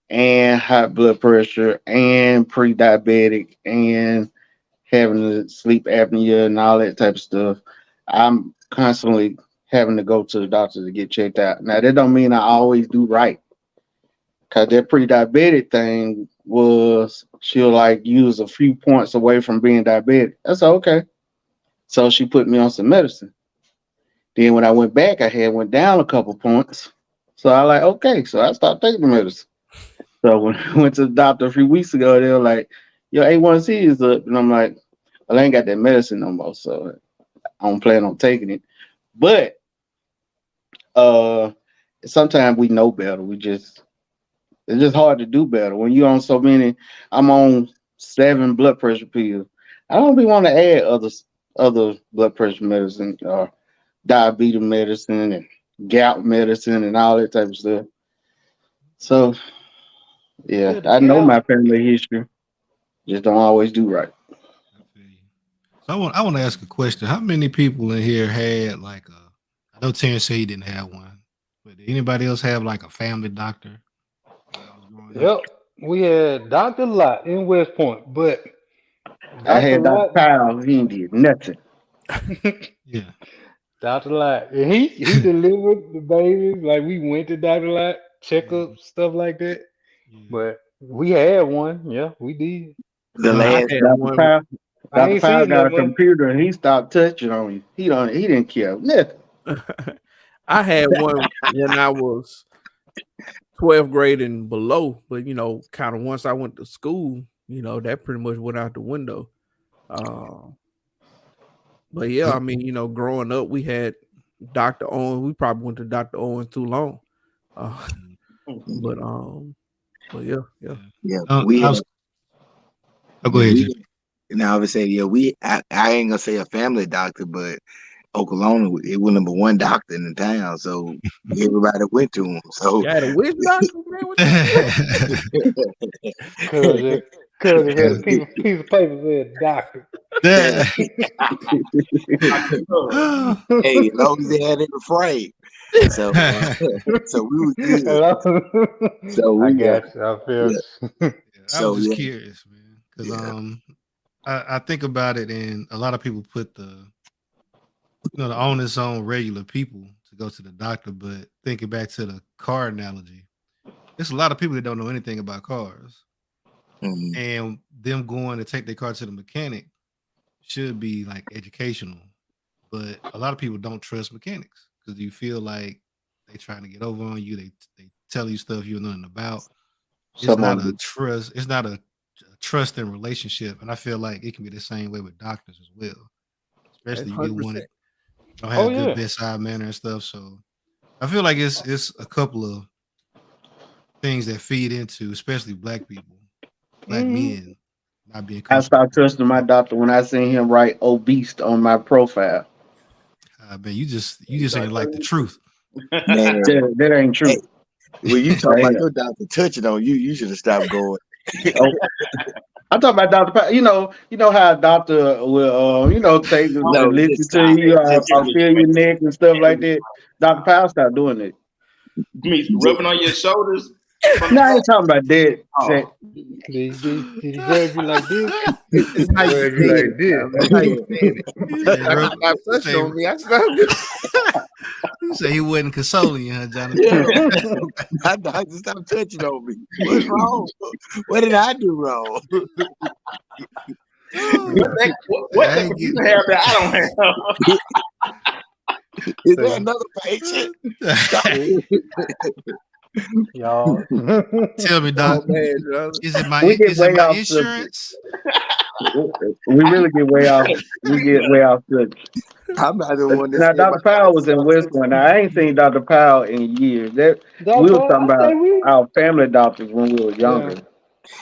[SPEAKER 6] and high blood pressure and pre-diabetic and having the sleep apnea and all that type of stuff, I'm constantly having to go to the doctor to get checked out. Now that don't mean I always do right. Cause that pre-diabetic thing was she'll like use a few points away from being diabetic. That's okay. So she put me on some medicine. Then when I went back, I had went down a couple points. So I like, okay, so I stopped taking the medicine. So when I went to the doctor a few weeks ago, they were like, your A1C is up. And I'm like, well, I ain't got that medicine no more. So I don't plan on taking it. But uh sometimes we know better. It's just hard to do better. When you're on so many, I'm on 7 blood pressure pills. I don't be want to add other blood pressure medicine or diabetes medicine and gout medicine and all that type of stuff. So yeah,
[SPEAKER 3] Yeah, the
[SPEAKER 6] I know
[SPEAKER 3] gout.
[SPEAKER 6] my family history. Just don't always do right.
[SPEAKER 5] I feel you. So I want to ask a question. How many people in here had like a? I know Terrence said he didn't have one, but did anybody else have like a family doctor when y'all was growing up?
[SPEAKER 3] Yep, we had Dr. Lot in West Point, but
[SPEAKER 6] I
[SPEAKER 3] Dr.
[SPEAKER 6] had Dr.
[SPEAKER 3] Lot,
[SPEAKER 6] Kyle, he ain't did nothing.
[SPEAKER 5] Yeah.
[SPEAKER 3] Dr. Lot, and he delivered the babies. Like we went to Dr. Lot checkups, stuff like that.
[SPEAKER 5] Yeah.
[SPEAKER 3] But we had one. Yeah, we did.
[SPEAKER 7] The
[SPEAKER 4] I
[SPEAKER 7] last
[SPEAKER 4] had
[SPEAKER 6] Dr.
[SPEAKER 4] one.
[SPEAKER 6] Kyle,
[SPEAKER 3] I
[SPEAKER 6] Dr.
[SPEAKER 3] ain't see
[SPEAKER 6] Kyle
[SPEAKER 3] it no
[SPEAKER 6] got a
[SPEAKER 3] more.
[SPEAKER 6] computer and he stopped touching on you. He didn't care nothing.
[SPEAKER 4] I had one when I was 12th grade and below, but kind of once I went to school, that pretty much went out the window. Uh, but yeah, I mean, growing up, we had Dr. Owen. We probably went to Dr. Owen too long. Uh, but yeah.
[SPEAKER 7] yeah,
[SPEAKER 5] I
[SPEAKER 7] we had
[SPEAKER 5] was. Oh, go
[SPEAKER 7] yeah
[SPEAKER 5] ahead,
[SPEAKER 7] we
[SPEAKER 5] Jeff.
[SPEAKER 7] now I would say I ain't gonna say a family doctor, but Oklahoma it was number one doctor in the town, so everybody went to him. So
[SPEAKER 4] You had a witch doctor, man? What you
[SPEAKER 3] Cause it, cause it had a piece of paper said doctor.
[SPEAKER 5] Yeah.
[SPEAKER 7] hey, as long as they had it afraid. So so we was good. So
[SPEAKER 3] I
[SPEAKER 7] we
[SPEAKER 3] got you. I feel
[SPEAKER 7] yeah.
[SPEAKER 3] you.
[SPEAKER 5] I was
[SPEAKER 7] So
[SPEAKER 5] just
[SPEAKER 7] yeah,
[SPEAKER 5] curious, man, because
[SPEAKER 7] yeah.
[SPEAKER 5] I think about it, and a lot of people put the onus on regular people to go to the doctor, but thinking back to the car analogy, there's a lot of people that don't know anything about cars,
[SPEAKER 7] Mhm.
[SPEAKER 5] and them going to take their car to the mechanic should be like educational. But a lot of people don't trust mechanics because you feel like they trying to get over on you. They tell you stuff you know nothing about. It's
[SPEAKER 6] Some
[SPEAKER 5] not
[SPEAKER 6] of
[SPEAKER 5] a
[SPEAKER 6] them.
[SPEAKER 5] trust. It's not a trust and relationship. And I feel like it can be the same way with doctors as well.
[SPEAKER 4] That's
[SPEAKER 5] Especially you get one
[SPEAKER 4] 100%.
[SPEAKER 5] that don't
[SPEAKER 3] Oh
[SPEAKER 5] have good
[SPEAKER 3] yeah.
[SPEAKER 5] bedside manner and stuff. So I feel like it's a couple of things that feed into, especially black people, black
[SPEAKER 3] Mhm.
[SPEAKER 5] men, not being
[SPEAKER 6] I
[SPEAKER 5] comfortable.
[SPEAKER 6] stopped trusting my doctor when I seen him write obese on my profile.
[SPEAKER 5] Man, you just ain't like the truth.
[SPEAKER 7] Man,
[SPEAKER 6] That ain't
[SPEAKER 7] hey,
[SPEAKER 6] true.
[SPEAKER 7] when you talk
[SPEAKER 6] That
[SPEAKER 7] about
[SPEAKER 6] ain't-
[SPEAKER 7] your doctor touching on you, you should have stopped going.
[SPEAKER 6] oh, I'm talking about Dr. You know how a doctor will, take and
[SPEAKER 7] No,
[SPEAKER 6] listen
[SPEAKER 7] just
[SPEAKER 6] to
[SPEAKER 7] stop.
[SPEAKER 6] you,
[SPEAKER 7] Just stop.
[SPEAKER 6] feel your neck and stuff like that. Dr. Powell stopped doing it.
[SPEAKER 1] Me rubbing on your shoulders from
[SPEAKER 6] No,
[SPEAKER 1] the
[SPEAKER 6] I ain't talking about that. Say,
[SPEAKER 1] oh.
[SPEAKER 3] Did he grab you like this?
[SPEAKER 4] It's how you
[SPEAKER 3] Grab you
[SPEAKER 4] saying
[SPEAKER 3] like
[SPEAKER 4] it,
[SPEAKER 3] this.
[SPEAKER 4] man. It's how you saying it.
[SPEAKER 5] Say,
[SPEAKER 4] I stop touching
[SPEAKER 5] say,
[SPEAKER 4] on me. I stop.
[SPEAKER 5] say he wasn't consoling you, huh, Jonathan?
[SPEAKER 7] Yeah, my doctor stop touching on me. What's wrong? What did I do wrong?
[SPEAKER 1] What
[SPEAKER 5] I
[SPEAKER 1] that
[SPEAKER 5] ain't
[SPEAKER 1] you
[SPEAKER 5] get-
[SPEAKER 1] have that I don't have?
[SPEAKER 7] Is there another patient?
[SPEAKER 3] Y'all.
[SPEAKER 5] Tell me,
[SPEAKER 4] Oh
[SPEAKER 5] doc,
[SPEAKER 4] man, brother.
[SPEAKER 5] is it
[SPEAKER 6] we get way off subject.
[SPEAKER 5] insurance?
[SPEAKER 6] We really get way off. We get way off subject.
[SPEAKER 7] I'm not the one that
[SPEAKER 6] Now,
[SPEAKER 7] said
[SPEAKER 6] Dr. Powell was in Westwood. Now, I ain't seen Dr. Powell in years. We were talking about our family doctors when we were younger.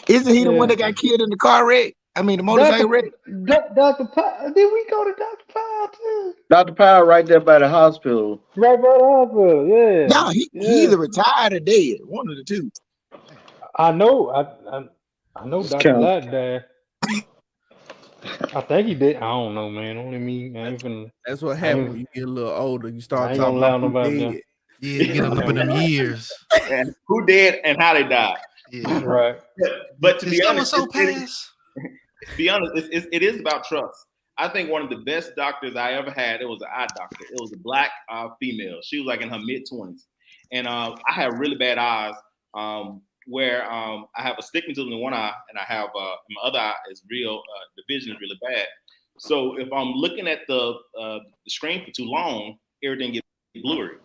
[SPEAKER 7] Isn't he the one
[SPEAKER 3] Yeah.
[SPEAKER 7] that got killed in the car wreck? I mean, the motorcycle wreck.
[SPEAKER 3] Dr. Powell, did we go to Dr. Powell too?
[SPEAKER 6] Dr. Powell right there by the hospital.
[SPEAKER 3] Right by the hospital, yeah.
[SPEAKER 7] No, he either retired or dead. One of the two.
[SPEAKER 3] I know Dr.
[SPEAKER 6] Count.
[SPEAKER 3] Lott died. I think he did. I don't know, man. Only me. I ain't finna.
[SPEAKER 4] That's what
[SPEAKER 3] I
[SPEAKER 4] happens
[SPEAKER 3] ain't-
[SPEAKER 4] when you get a little older. You
[SPEAKER 3] I
[SPEAKER 4] start
[SPEAKER 3] ain't
[SPEAKER 4] talking
[SPEAKER 3] gonna allow
[SPEAKER 4] about who
[SPEAKER 3] nobody to-
[SPEAKER 4] dead.
[SPEAKER 5] Yeah, you get up in them years.
[SPEAKER 1] And who dead and how they died.
[SPEAKER 5] Yeah.
[SPEAKER 3] Right.
[SPEAKER 1] But to
[SPEAKER 5] Did
[SPEAKER 1] be honest,
[SPEAKER 5] so
[SPEAKER 1] it-
[SPEAKER 5] pass?
[SPEAKER 1] to be honest, it is about trust. I think one of the best doctors I ever had, it was an eye doctor. It was a black female. She was like in her mid-20s. And I have really bad eyes where I have astigmatism in one eye and I have my other eye is real, the vision is really bad. So if I'm looking at the screen for too long, everything gets blurry.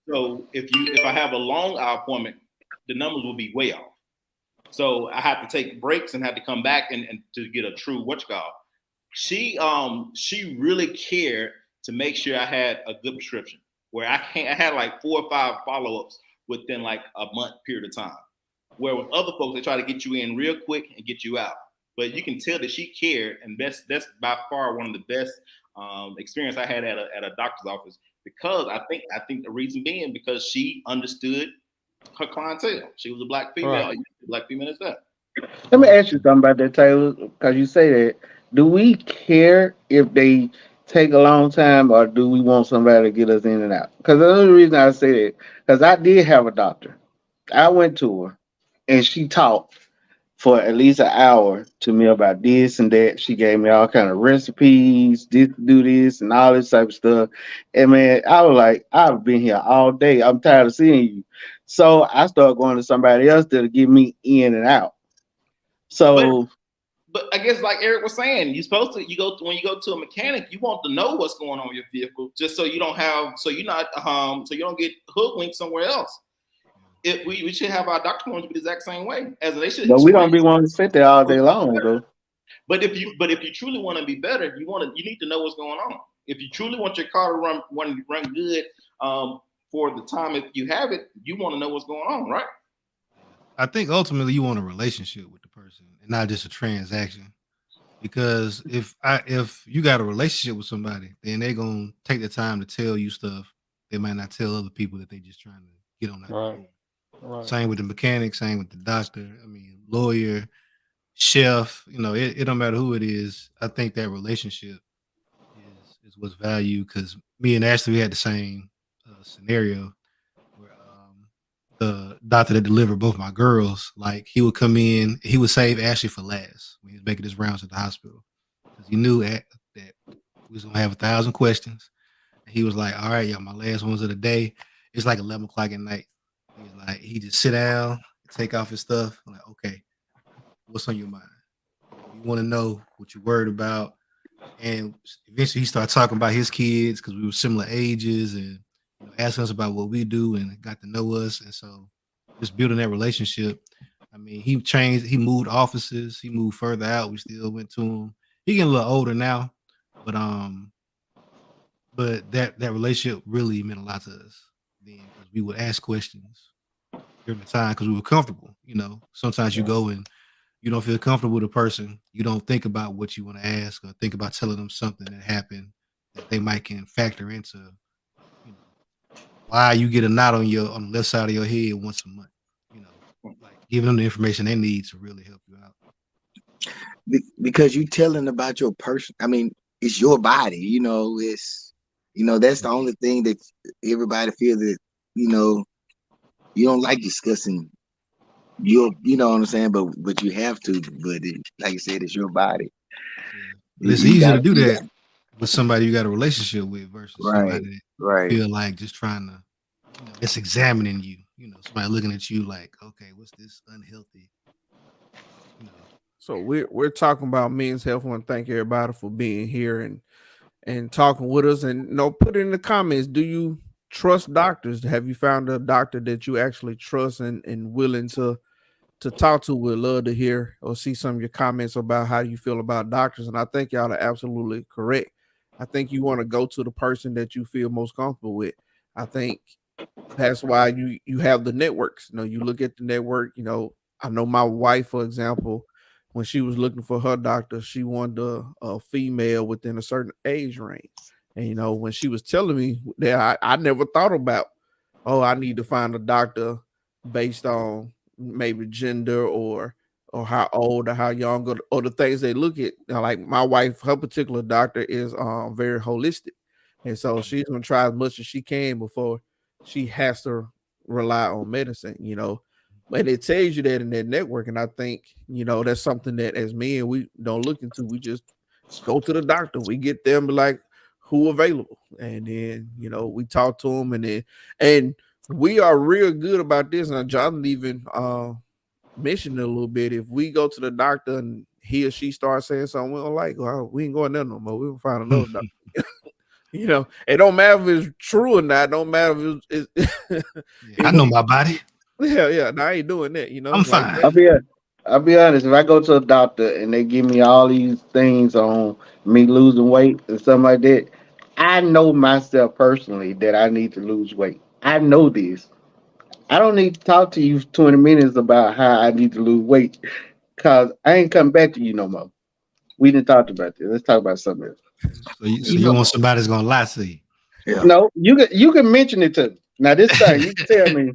[SPEAKER 1] So if I have a long eye appointment, the numbers will be way off. So I have to take breaks and have to come back and to get a true whatchamacallit. She really cared to make sure I had a good prescription. Where I had like 4 or 5 follow-ups within like a month period of time. Where with other folks, they try to get you in real quick and get you out. But you can tell that she cared, and that's by far one of the best experience I had at a doctor's office. Because I think the reason being because she understood her clientele. She was a black female.
[SPEAKER 3] Right.
[SPEAKER 1] Black female is that.
[SPEAKER 6] Let me ask you something about that, Taylor, because you say that. Do we care if they take a long time, or do we want somebody to get us in and out? Because the only reason I say that, because I did have a doctor. I went to her, and she talked for at least an hour to me about this and that. She gave me all kind of recipes, this do this and all this type of stuff. And man, I was like, I've been here all day. I'm tired of seeing you. So I started going to somebody else that'll get me in and out. So
[SPEAKER 1] But I guess like Eric was saying, when you go to a mechanic, you want to know what's going on with your vehicle, just so you don't get hoodwinked somewhere else. We should have our doctor points be the exact same way as they should.
[SPEAKER 6] but we don't be wanting to sit there all day long though.
[SPEAKER 1] But if you truly want to be better, you need to know what's going on. If you truly want your car to run good for the time if you have it, you want to know what's going on, right?
[SPEAKER 5] I think ultimately you want a relationship with the person and not just a transaction. Because if you got a relationship with somebody, then they're gonna take the time to tell you stuff they might not tell other people that they just trying to get on that.
[SPEAKER 3] Right. Right.
[SPEAKER 5] Same with the mechanic, same with the doctor. I mean, lawyer, chef. It don't matter who it is. I think that relationship is what's valued. Because me and Ashley, we had the same scenario where the doctor that delivered both my girls, like he would come in, he would save Ashley for last when he was making his rounds at the hospital because he knew that we was gonna have 1,000 questions. And he was like, "All right, y'all, my last ones of the day. It's like 11 o'clock at night. Like he just sit down, take off his stuff. I'm like, okay, what's on your mind? You want to know what you're worried about. And eventually he started talking about his kids because we were similar ages and asking us about what we do and got to know us. And so just building that relationship. I mean, he changed, he moved offices, he moved further out. We still went to him. He getting a little older now, but that relationship really meant a lot to us then because we would ask questions during the time because we were comfortable. Sometimes you go and you don't feel comfortable with a person, you don't think about what you want to ask or think about telling them something that happened that they might can factor into why you get a knot on the left side of your head once a month. Like giving them the information they need to really help you out.
[SPEAKER 7] Because you telling about your person. I mean, it's your body. It's that's the only thing that everybody feels that you don't like discussing. You know what I'm saying, but you have to. But like you said, it's your body.
[SPEAKER 5] Yeah. It's easier to do that with somebody you got a relationship with versus somebody that feel like just trying to, it's examining you. Somebody looking at you like, okay, what's this unhealthy?
[SPEAKER 4] So we're talking about men's health. I want to thank everybody for being here and talking with us. And put in the comments, do you trust doctors? Have you found a doctor that you actually trust and willing to talk to? We'd love to hear or see some of your comments about how you feel about doctors. And I think y'all are absolutely correct. I think you want to go to the person that you feel most comfortable with. I think that's why you have the networks. You look at the network. I know my wife, for example, when she was looking for her doctor, she wanted a female within a certain age range. And when she was telling me that, I never thought about, I need to find a doctor based on maybe gender or how old or how young or the things they look at. Like my wife, her particular doctor is very holistic, and so she's gonna try as much as she can before she has to rely on medicine. And it tells you that in that network. And I think that's something that as men we don't look into. We just go to the doctor. We get them like who available, and then we talk to them, and we are real good about this. And John even mentioned it a little bit. If we go to the doctor and he or she starts saying something we don't like, we ain't going there no more. We'll find another doctor. It don't matter if it's true or not. It don't matter if it's
[SPEAKER 5] I know my body.
[SPEAKER 4] Yeah. No, I ain't doing that.
[SPEAKER 5] I'm fine.
[SPEAKER 6] I'll be honest. If I go to a doctor and they give me all these things on me losing weight and something like that, I know myself personally that I need to lose weight. I know this. I don't need to talk to you 20 minutes about how I need to lose weight because I ain't coming back to you no more. We didn't talk about this. Let's talk about something else.
[SPEAKER 5] So you want somebody that's gonna lie to you?
[SPEAKER 6] Yeah. No, you can mention it to me. Now this time you can tell me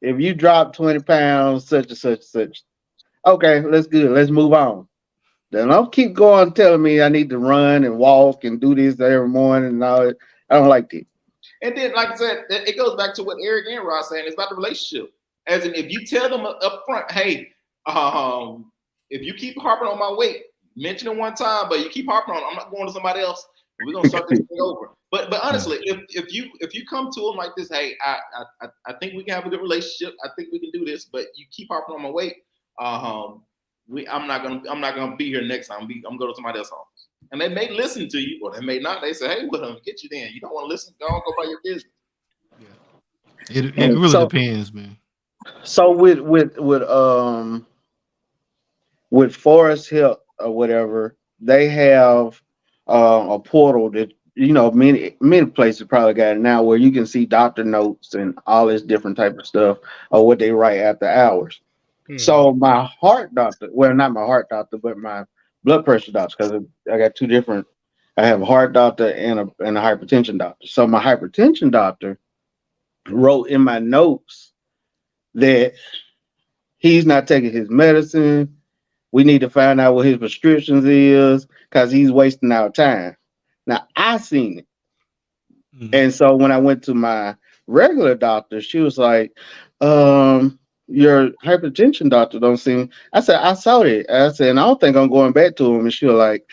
[SPEAKER 6] if you drop 20 pounds, such and such and such. Okay, let's good. Let's move on. Then don't keep going telling me I need to run and walk and do this every morning and all that. I don't like that.
[SPEAKER 1] And then, like I said, it goes back to what Eric and Ross saying. It's about the relationship. As in, if you tell them up front, hey, if you keep harping on my weight, mention it one time, but you keep harping on, I'm not going to somebody else. We're gonna start this thing over. But honestly, if you come to them like this, hey, I think we can have a good relationship. I think we can do this, but you keep harping on my weight. I'm not gonna be here next time. I'm going to somebody else's office, and they may listen to you, or they may not. They say, "Hey, well, get you then. You don't want to listen? Go by your business."
[SPEAKER 5] Yeah, it really depends, man.
[SPEAKER 6] So with Forest Health or whatever, they have a portal that many places probably got it now, where you can see doctor notes and all this different type of stuff or what they write after hours. So my heart doctor, well, not my heart doctor, but my blood pressure doctor, because I got two different. I have a heart doctor and a hypertension doctor. So my hypertension doctor wrote in my notes that he's not taking his medicine. We need to find out what his prescriptions is because he's wasting our time. Now I seen it, and so when I went to my regular doctor, she was like, your hypertension doctor don't seem. I said, I saw it. I said, and I don't think I'm going back to him. And she was like,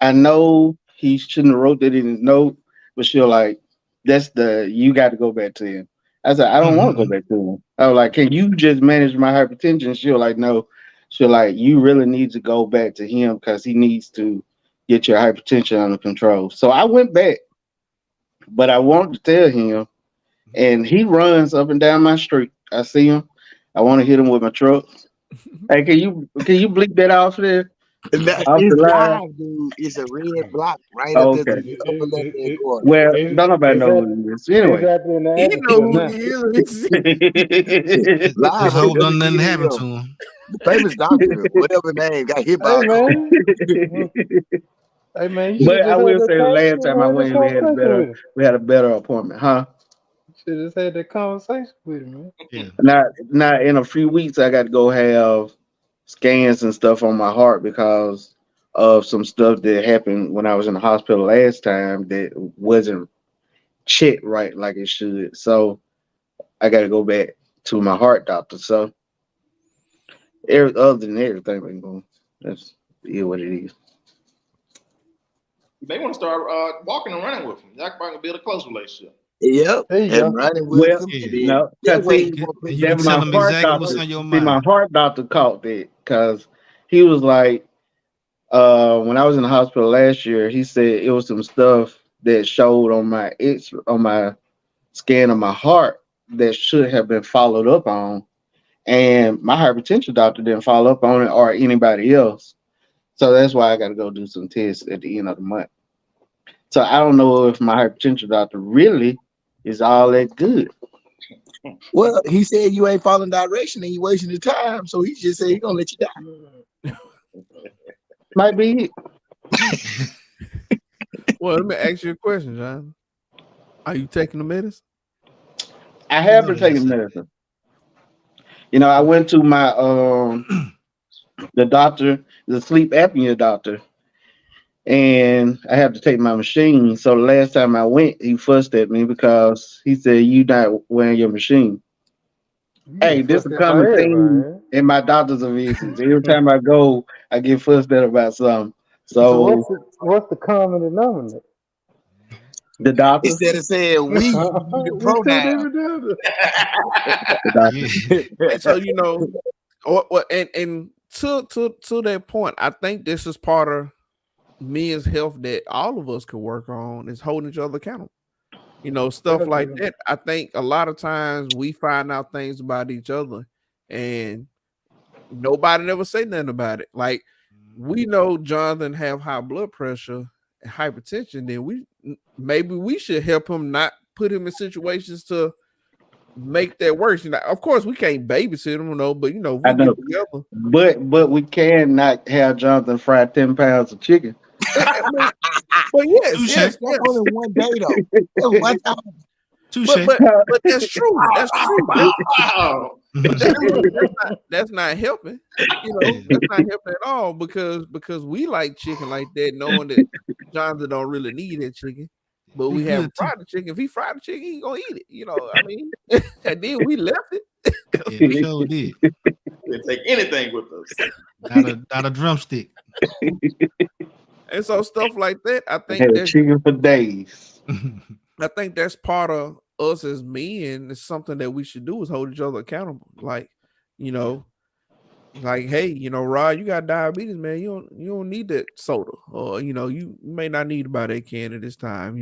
[SPEAKER 6] I know he shouldn't have wrote that in his note, but she was like, you got to go back to him. I said, I don't want to go
[SPEAKER 5] Mhm.
[SPEAKER 6] back to him. I was like, can you just manage my hypertension? She was like, no. She was like, you really need to go back to him because he needs to get your hypertension under control. So I went back, but I wanted to tell him, and he runs up and down my street. I see him. I want to hit him with my truck. Hey, can you bleep that off there?
[SPEAKER 7] And that
[SPEAKER 6] Off the
[SPEAKER 7] is
[SPEAKER 6] line?
[SPEAKER 7] live, dude. It's a red block right up
[SPEAKER 6] Oh,
[SPEAKER 7] there to
[SPEAKER 6] okay.
[SPEAKER 7] the upper left hand corner.
[SPEAKER 6] Well,
[SPEAKER 3] It,
[SPEAKER 6] don't nobody
[SPEAKER 3] it's
[SPEAKER 6] know
[SPEAKER 3] at
[SPEAKER 6] who it is.
[SPEAKER 3] it's
[SPEAKER 6] Anyway.
[SPEAKER 3] out there in the
[SPEAKER 4] He know
[SPEAKER 3] atmosphere
[SPEAKER 4] who
[SPEAKER 3] now.
[SPEAKER 4] he is.
[SPEAKER 5] Just
[SPEAKER 7] Live on
[SPEAKER 5] hope don't nothing happen
[SPEAKER 7] WGL.
[SPEAKER 5] to him.
[SPEAKER 7] The famous doctor, whatever name, got hit by
[SPEAKER 3] Hey
[SPEAKER 7] a car.
[SPEAKER 3] man, hey man, you should
[SPEAKER 6] But
[SPEAKER 3] have
[SPEAKER 6] I
[SPEAKER 3] just had
[SPEAKER 6] will
[SPEAKER 3] that
[SPEAKER 6] say the last time I
[SPEAKER 3] had that
[SPEAKER 6] went, we had a
[SPEAKER 3] conversation with him.
[SPEAKER 6] better appointment, huh?
[SPEAKER 3] Should have just had that conversation with him, man.
[SPEAKER 5] Yeah.
[SPEAKER 6] Now in a few weeks I got to go have scans and stuff on my heart because of some stuff that happened when I was in the hospital last time that wasn't checked right like it should. So I got to go back to my heart doctor. So other than everything been going, that's what it is.
[SPEAKER 1] You may want to start walking and running with him. Y'all can probably build a close relationship.
[SPEAKER 7] Yep,
[SPEAKER 3] There you
[SPEAKER 7] and
[SPEAKER 3] go.
[SPEAKER 7] running with
[SPEAKER 6] Well,
[SPEAKER 7] them.
[SPEAKER 5] Yeah.
[SPEAKER 7] And then
[SPEAKER 6] no,
[SPEAKER 7] that
[SPEAKER 6] cause
[SPEAKER 7] way
[SPEAKER 6] see,
[SPEAKER 7] you won't put
[SPEAKER 5] And you
[SPEAKER 6] that
[SPEAKER 5] can
[SPEAKER 6] my
[SPEAKER 5] tell him
[SPEAKER 6] heart
[SPEAKER 5] exactly what's
[SPEAKER 6] doctor.
[SPEAKER 5] on your
[SPEAKER 6] See, my
[SPEAKER 5] mind.
[SPEAKER 6] heart doctor caught that because he was like, when I was in the hospital last year, he said it was some stuff that showed on my scan of my heart that should have been followed up on, and my hypertension doctor didn't follow up on it or anybody else. So that's why I got to go do some tests at the end of the month. So I don't know if my hypertension doctor really is all that good.
[SPEAKER 7] Well, he said you ain't following direction and you wasting your time, so he just said he gonna let you die.
[SPEAKER 6] Might be it.
[SPEAKER 4] Well, let me ask you a question, John. Are you taking the medicine?
[SPEAKER 6] I
[SPEAKER 5] You
[SPEAKER 6] have
[SPEAKER 5] know
[SPEAKER 6] been
[SPEAKER 5] that I
[SPEAKER 6] taking
[SPEAKER 5] said
[SPEAKER 6] medicine. You know, I went to my the doctor, the sleep apnea doctor, and I have to take my machine. So the last time I went, he fussed at me because he said, "You not wearing your machine."
[SPEAKER 3] You
[SPEAKER 6] Hey,
[SPEAKER 3] get
[SPEAKER 6] this is
[SPEAKER 3] fussed
[SPEAKER 6] a
[SPEAKER 3] at by
[SPEAKER 6] common thing
[SPEAKER 3] everybody.
[SPEAKER 6] in my doctor's visits. Every time I go, I get fussed at about something.
[SPEAKER 3] So
[SPEAKER 6] So
[SPEAKER 3] what's the common denominator?
[SPEAKER 6] the doctor,
[SPEAKER 7] Instead of saying we, you use the
[SPEAKER 3] We two
[SPEAKER 7] pronoun.
[SPEAKER 3] different dudes.
[SPEAKER 6] the doctor.
[SPEAKER 5] Yeah.
[SPEAKER 4] So and to that point, I think this is part of men's health that all of us could work on is holding each other accountable. Stuff like
[SPEAKER 3] Definitely.
[SPEAKER 4] that. I think a lot of times we find out things about each other and nobody never say nothing about it. Like we know Jonathan have high blood pressure and hypertension, then maybe we should help him not put him in situations to make that worse. Of course we can't babysit him, but if
[SPEAKER 6] I
[SPEAKER 4] we get
[SPEAKER 6] know,
[SPEAKER 4] together.
[SPEAKER 6] but we cannot have Jonathan fry 10 pounds of chicken.
[SPEAKER 4] I mean, but yes,
[SPEAKER 5] Touche.
[SPEAKER 4] yes,
[SPEAKER 7] That's only one day though. That's one time.
[SPEAKER 5] Touche.
[SPEAKER 4] but that's true. That's true.
[SPEAKER 1] Wow.
[SPEAKER 4] But that's not helping. That's not helping at all because we like chicken like that, knowing that Jonathan don't really need that chicken. But
[SPEAKER 5] Be
[SPEAKER 4] we have
[SPEAKER 5] good too.
[SPEAKER 4] fried the chicken. If he fried the chicken, he gonna eat it. I mean, and then we left it.
[SPEAKER 5] Yeah, sure did.
[SPEAKER 1] We'll take anything with us.
[SPEAKER 5] Not a drumstick.
[SPEAKER 4] And so stuff like that, I think
[SPEAKER 6] Had
[SPEAKER 4] that's
[SPEAKER 6] chicken for days.
[SPEAKER 4] part of us as men. It's something that we should do is hold each other accountable. Like, hey, Rod, you got diabetes, man. You don't need that soda, or you may not need to buy that can at this time,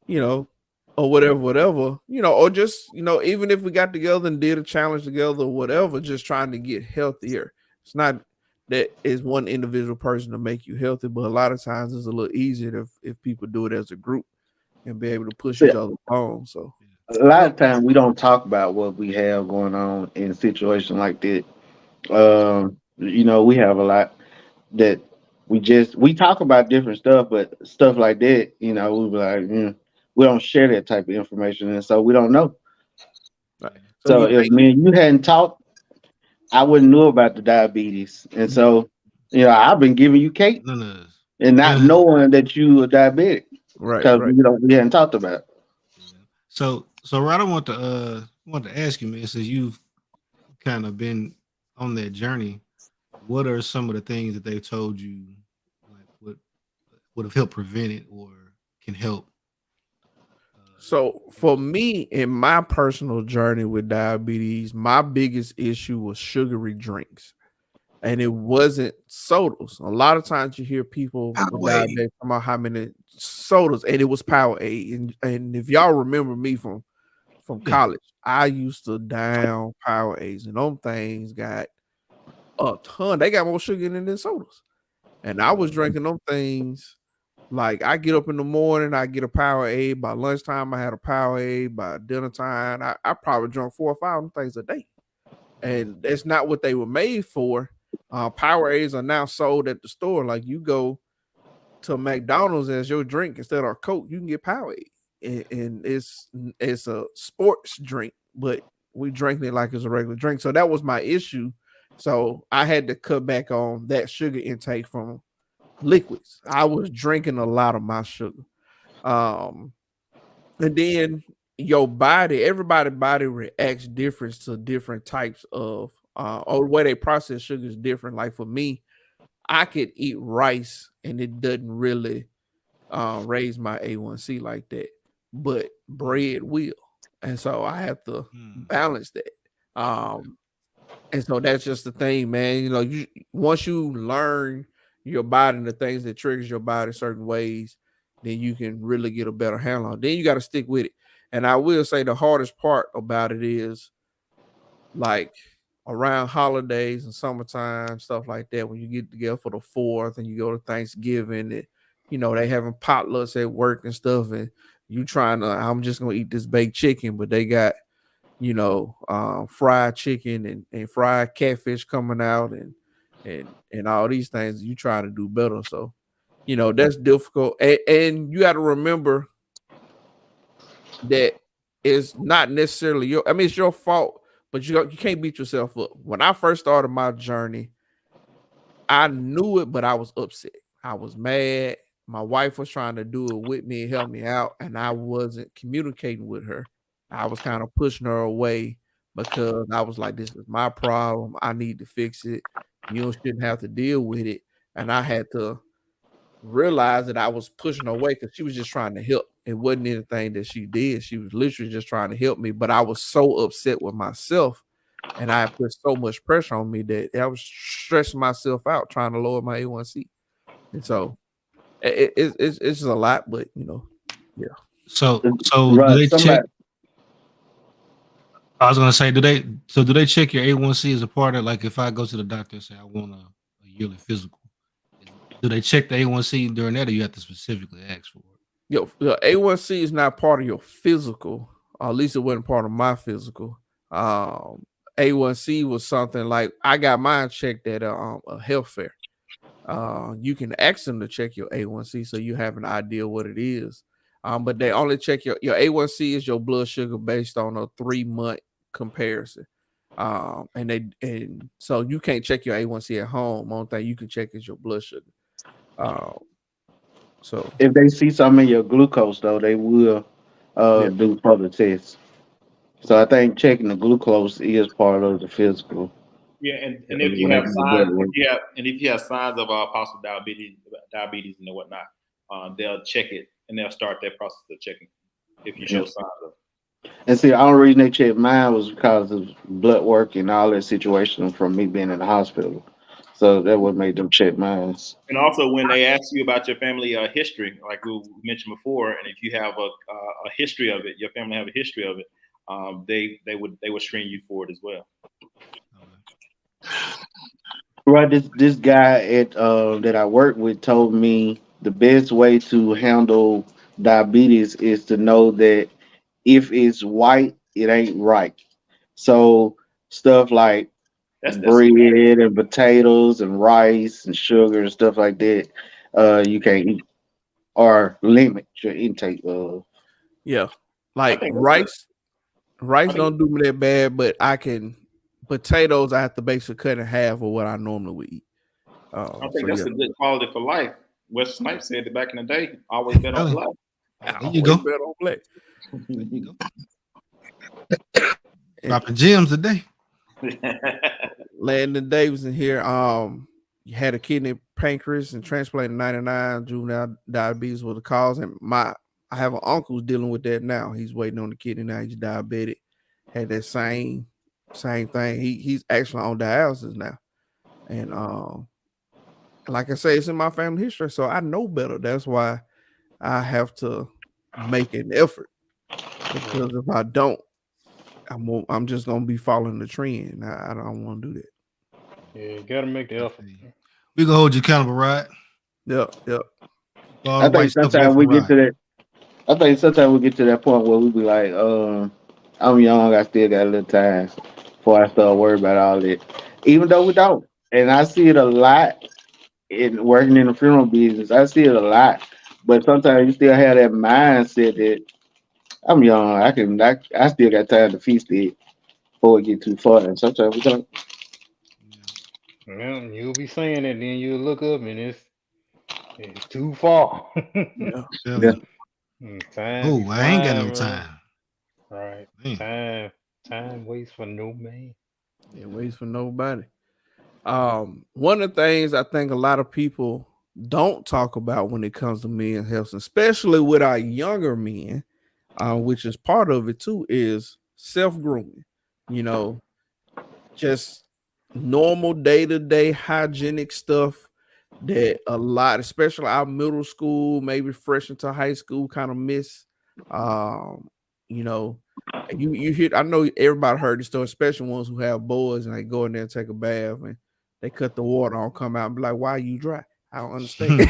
[SPEAKER 4] or whatever, or just even if we got together and did a challenge together or whatever, just trying to get healthier. It's not that is one individual person to make you healthy, but a lot of times it's a little easier if people do it as a group and be able to push each other along. So
[SPEAKER 6] A lot of times we don't talk about what we have going on in a situation like that. We have a lot that we talk about different stuff, but stuff like that, we be like, we don't share that type of information, and so we don't know.
[SPEAKER 4] right.
[SPEAKER 6] So
[SPEAKER 4] you
[SPEAKER 6] if
[SPEAKER 4] think
[SPEAKER 6] me and you hadn't talked, I wouldn't know about the diabetes, and so I've been giving you cake
[SPEAKER 5] None of us.
[SPEAKER 6] and not knowing that you are diabetic
[SPEAKER 4] right,
[SPEAKER 6] because
[SPEAKER 4] right.
[SPEAKER 6] we hadn't talked about it.
[SPEAKER 5] So Rod, I want to ask you, man, since you've kind of been on that journey, what are some of the things that they've told you like would have helped prevent it or can help
[SPEAKER 4] So for me, in my personal journey with diabetes, my biggest issue was sugary drinks. And it wasn't sodas. A lot of times you hear people with
[SPEAKER 7] Powerade.
[SPEAKER 4] diabetes talking about how many sodas, and it was Powerade. And if y'all remember me from college, I used to down Powerades, and them things got a ton. They got more sugar in it than sodas. And I was drinking them things like I get up in the morning, I get a Powerade. By lunchtime, I had a Powerade. By dinner time, I probably drunk 4 or 5 of them things a day. And that's not what they were made for. Powerades are now sold at the store. Like you go to McDonald's as your drink instead of Coke, you can get Powerade, and it's a sports drink, but we drink it like it's a regular drink. So that was my issue. So I had to cut back on that sugar intake from liquids. I was drinking a lot of my sugar. And then your body, everybody's body reacts different to different types of or the way they process sugar is different. Like for me, I could eat rice and it doesn't really raise my A1C like that, but bread will. And so I have to balance that. And so that's just the thing, man. You know, once you learn your body and the things that triggers your body certain ways, then you can really get a better handle on it. Then you got to stick with it. And I will say the hardest part about it is like around holidays and summertime, stuff like that, when you get together for the 4th and you go to Thanksgiving, and you know, they having potlucks at work and stuff, and you trying to, I'm just gonna eat this baked chicken, but they got, you know, fried chicken and fried catfish coming out and all these things. You try to do better. So, you know, that's difficult. And you got to remember that it's not necessarily it's your fault, but you can't beat yourself up. When I first started my journey, I knew it, but I was upset. I was mad. My wife was trying to do it with me and help me out, and I wasn't communicating with her. I was kind of pushing her away because I was like, this is my problem. I need to fix it. You shouldn't have to deal with it. And I had to realize that I was pushing her away because she was just trying to help. It wasn't anything that she did. She was literally just trying to help me. But I was so upset with myself, and I put so much pressure on me that I was stressing myself out trying to lower my A1C. And so it's just a lot, but you know, yeah.
[SPEAKER 5] So
[SPEAKER 6] Right,
[SPEAKER 5] do they
[SPEAKER 6] somebody-
[SPEAKER 5] check? I was gonna say, do they check your A1C as a part of, like, if I go to the doctor and say I want a yearly physical, do they check the A1C during that, or you have to specifically ask for it?
[SPEAKER 4] Your A1C is not part of your physical, or at least it wasn't part of my physical. A1C was something like I got mine checked at a health fair. You can ask them to check your A1C so you have an idea what it is. But they only check your A1C is your blood sugar based on a 3-month comparison. And so you can't check your A1C at home. Only thing you can check is your blood sugar. So
[SPEAKER 6] if they see something in your glucose, though, they will do further tests. So I think checking the glucose is part of the physical.
[SPEAKER 1] Yeah, and if you have signs, if you have signs of possible diabetes and whatnot, they'll check it and they'll start that process of checking if you show signs of.
[SPEAKER 6] And see, the only reason they checked mine was because of blood work and all that situation from me being in the hospital. So that would make them check mine.
[SPEAKER 1] And also, when they ask you about your family history, like we mentioned before, and if you have a history of it, your family have a history of it, they would screen you for it as well.
[SPEAKER 6] Right, this guy at that I work with told me the best way to handle diabetes is to know that if it's white, it ain't right. So stuff like
[SPEAKER 1] That's
[SPEAKER 6] bread and potatoes and rice and sugar and stuff like that, you can't eat or limit your intake of.
[SPEAKER 4] yeah, like rice don't do me that bad, but potatoes I have to basically cut in half of what I normally would eat.
[SPEAKER 1] I think that's a good quality for life. Wes Snipes said that back in the day, always bet on black.
[SPEAKER 5] There you go.
[SPEAKER 4] Bet on black.
[SPEAKER 5] There you go. Dropping gems today.
[SPEAKER 4] Landon Davis in here. You had a kidney, pancreas, and transplant in '99. Juvenile diabetes was the cause, and I have an uncle who's dealing with that now. He's waiting on the kidney now. He's diabetic. Had that same thing. He's actually on dialysis now. And like I say, it's in my family history, so I know better. That's why I have to make an effort. Because if I don't, I'm just gonna be following the trend. I don't want to do that.
[SPEAKER 3] Yeah, you gotta make the effort.
[SPEAKER 5] We gonna hold you accountable, right?
[SPEAKER 4] Yep.
[SPEAKER 6] I think sometimes we get to that. I think sometimes we get to that point where we be like, I'm young, I still got a little time before I start worrying about all that. Even though we don't. And I see it a lot in working in the funeral business. I see it a lot. But sometimes you still have that mindset that I'm young, I still got time to feast it before it get too far. And sometimes we don't.
[SPEAKER 3] Yeah, you'll be saying it, then you'll look up and it's too far.
[SPEAKER 6] Yeah.
[SPEAKER 3] Time.
[SPEAKER 5] Oh, I ain't got no
[SPEAKER 3] bro.
[SPEAKER 5] time.
[SPEAKER 3] Right.
[SPEAKER 5] Man.
[SPEAKER 3] Time waits for no man.
[SPEAKER 4] It waits for nobody. One of the things I think a lot of people don't talk about when it comes to men's health, especially with our younger men, which is part of it too, is self-grooming. You know, just normal day-to-day hygienic stuff that a lot, especially our middle school, maybe fresh into high school, kind of miss. You know, you hear, I know everybody heard the story, especially ones who have boys and they go in there and take a bath and they cut the water on, come out and be like, why are you dry? I don't understand.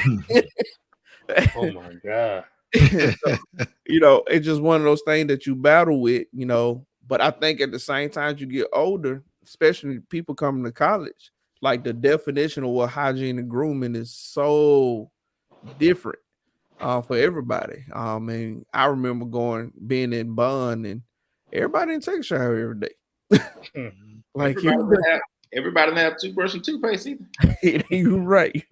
[SPEAKER 3] Oh my God.
[SPEAKER 4] So, you know, it's just one of those things that you battle with, you know. But I think at the same time you get older, especially people coming to college, like the definition of what hygiene and grooming is so different for everybody. And I remember being in Bond and everybody didn't take a shower every day. Like
[SPEAKER 1] everybody didn't have toothbrush and toothpaste either.
[SPEAKER 4] You're right.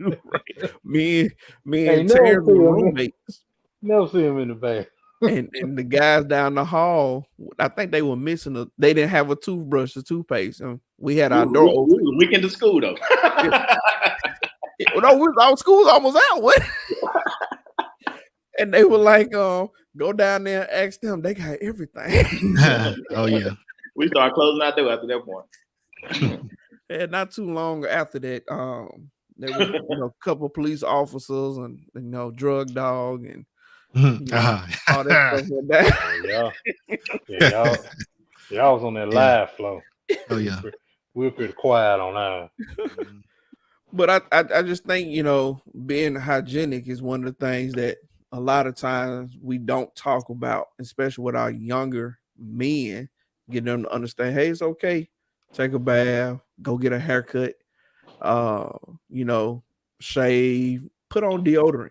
[SPEAKER 4] Me
[SPEAKER 3] Hey,
[SPEAKER 4] and
[SPEAKER 3] no,
[SPEAKER 4] Terry were
[SPEAKER 3] see 'em.
[SPEAKER 4] roommates.
[SPEAKER 3] Never see him in the bath.
[SPEAKER 4] and the guys down the hall, I think they were missing they didn't have a toothbrush or toothpaste. And we had our door open.
[SPEAKER 1] We weekend to school though.
[SPEAKER 4] No, our school's almost out. What? And they were like, go down there and ask them. They got everything.
[SPEAKER 5] Oh yeah.
[SPEAKER 1] We started closing our door after that point.
[SPEAKER 4] And not too long after that, there was a couple of police officers and drug dog and all that stuff like that.
[SPEAKER 3] Yeah, y'all was on that live flow.
[SPEAKER 5] Oh yeah.
[SPEAKER 3] We're pretty quiet on that.
[SPEAKER 4] But I just think, being hygienic is one of the things that a lot of times we don't talk about, especially with our younger men, get them to understand, hey, it's okay. Take a bath, go get a haircut, shave, put on deodorant.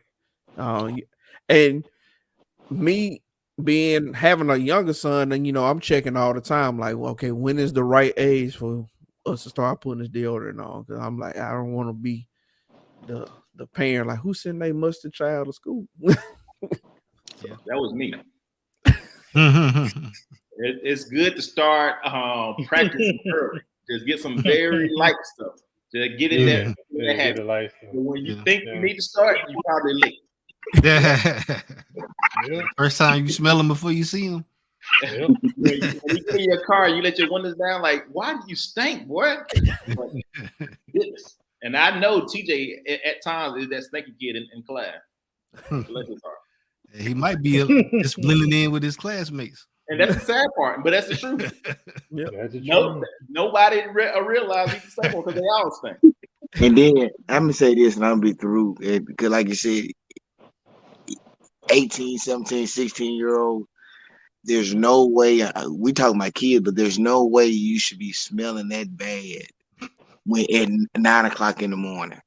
[SPEAKER 4] And me having a younger son, and I'm checking all the time, like, well, okay, when is the right age for us to start putting this deodorant on? Because I'm like, I don't want to be the parent like, who sent their mustard child to school?
[SPEAKER 1] So that was me. It's good to start practicing early. Just get some very light stuff to get in there. But when you think you need to start, you probably late.
[SPEAKER 5] First time you smell them before you see them.
[SPEAKER 1] When you get in your car, you let your windows down. Like, why do you stink, boy? And I know TJ at times is that stinky kid in class.
[SPEAKER 5] He might be just blending in with his classmates.
[SPEAKER 1] And that's the sad part, but that's the truth.
[SPEAKER 3] Yep.
[SPEAKER 1] Nobody realized he's the same one because they all stink.
[SPEAKER 7] And then I'm gonna say this, and I'm gonna be through because, like you said, 18, 17, 16-year-old. There's no way we talking about kids, but there's no way you should be smelling that bad when at 9 o'clock in the morning.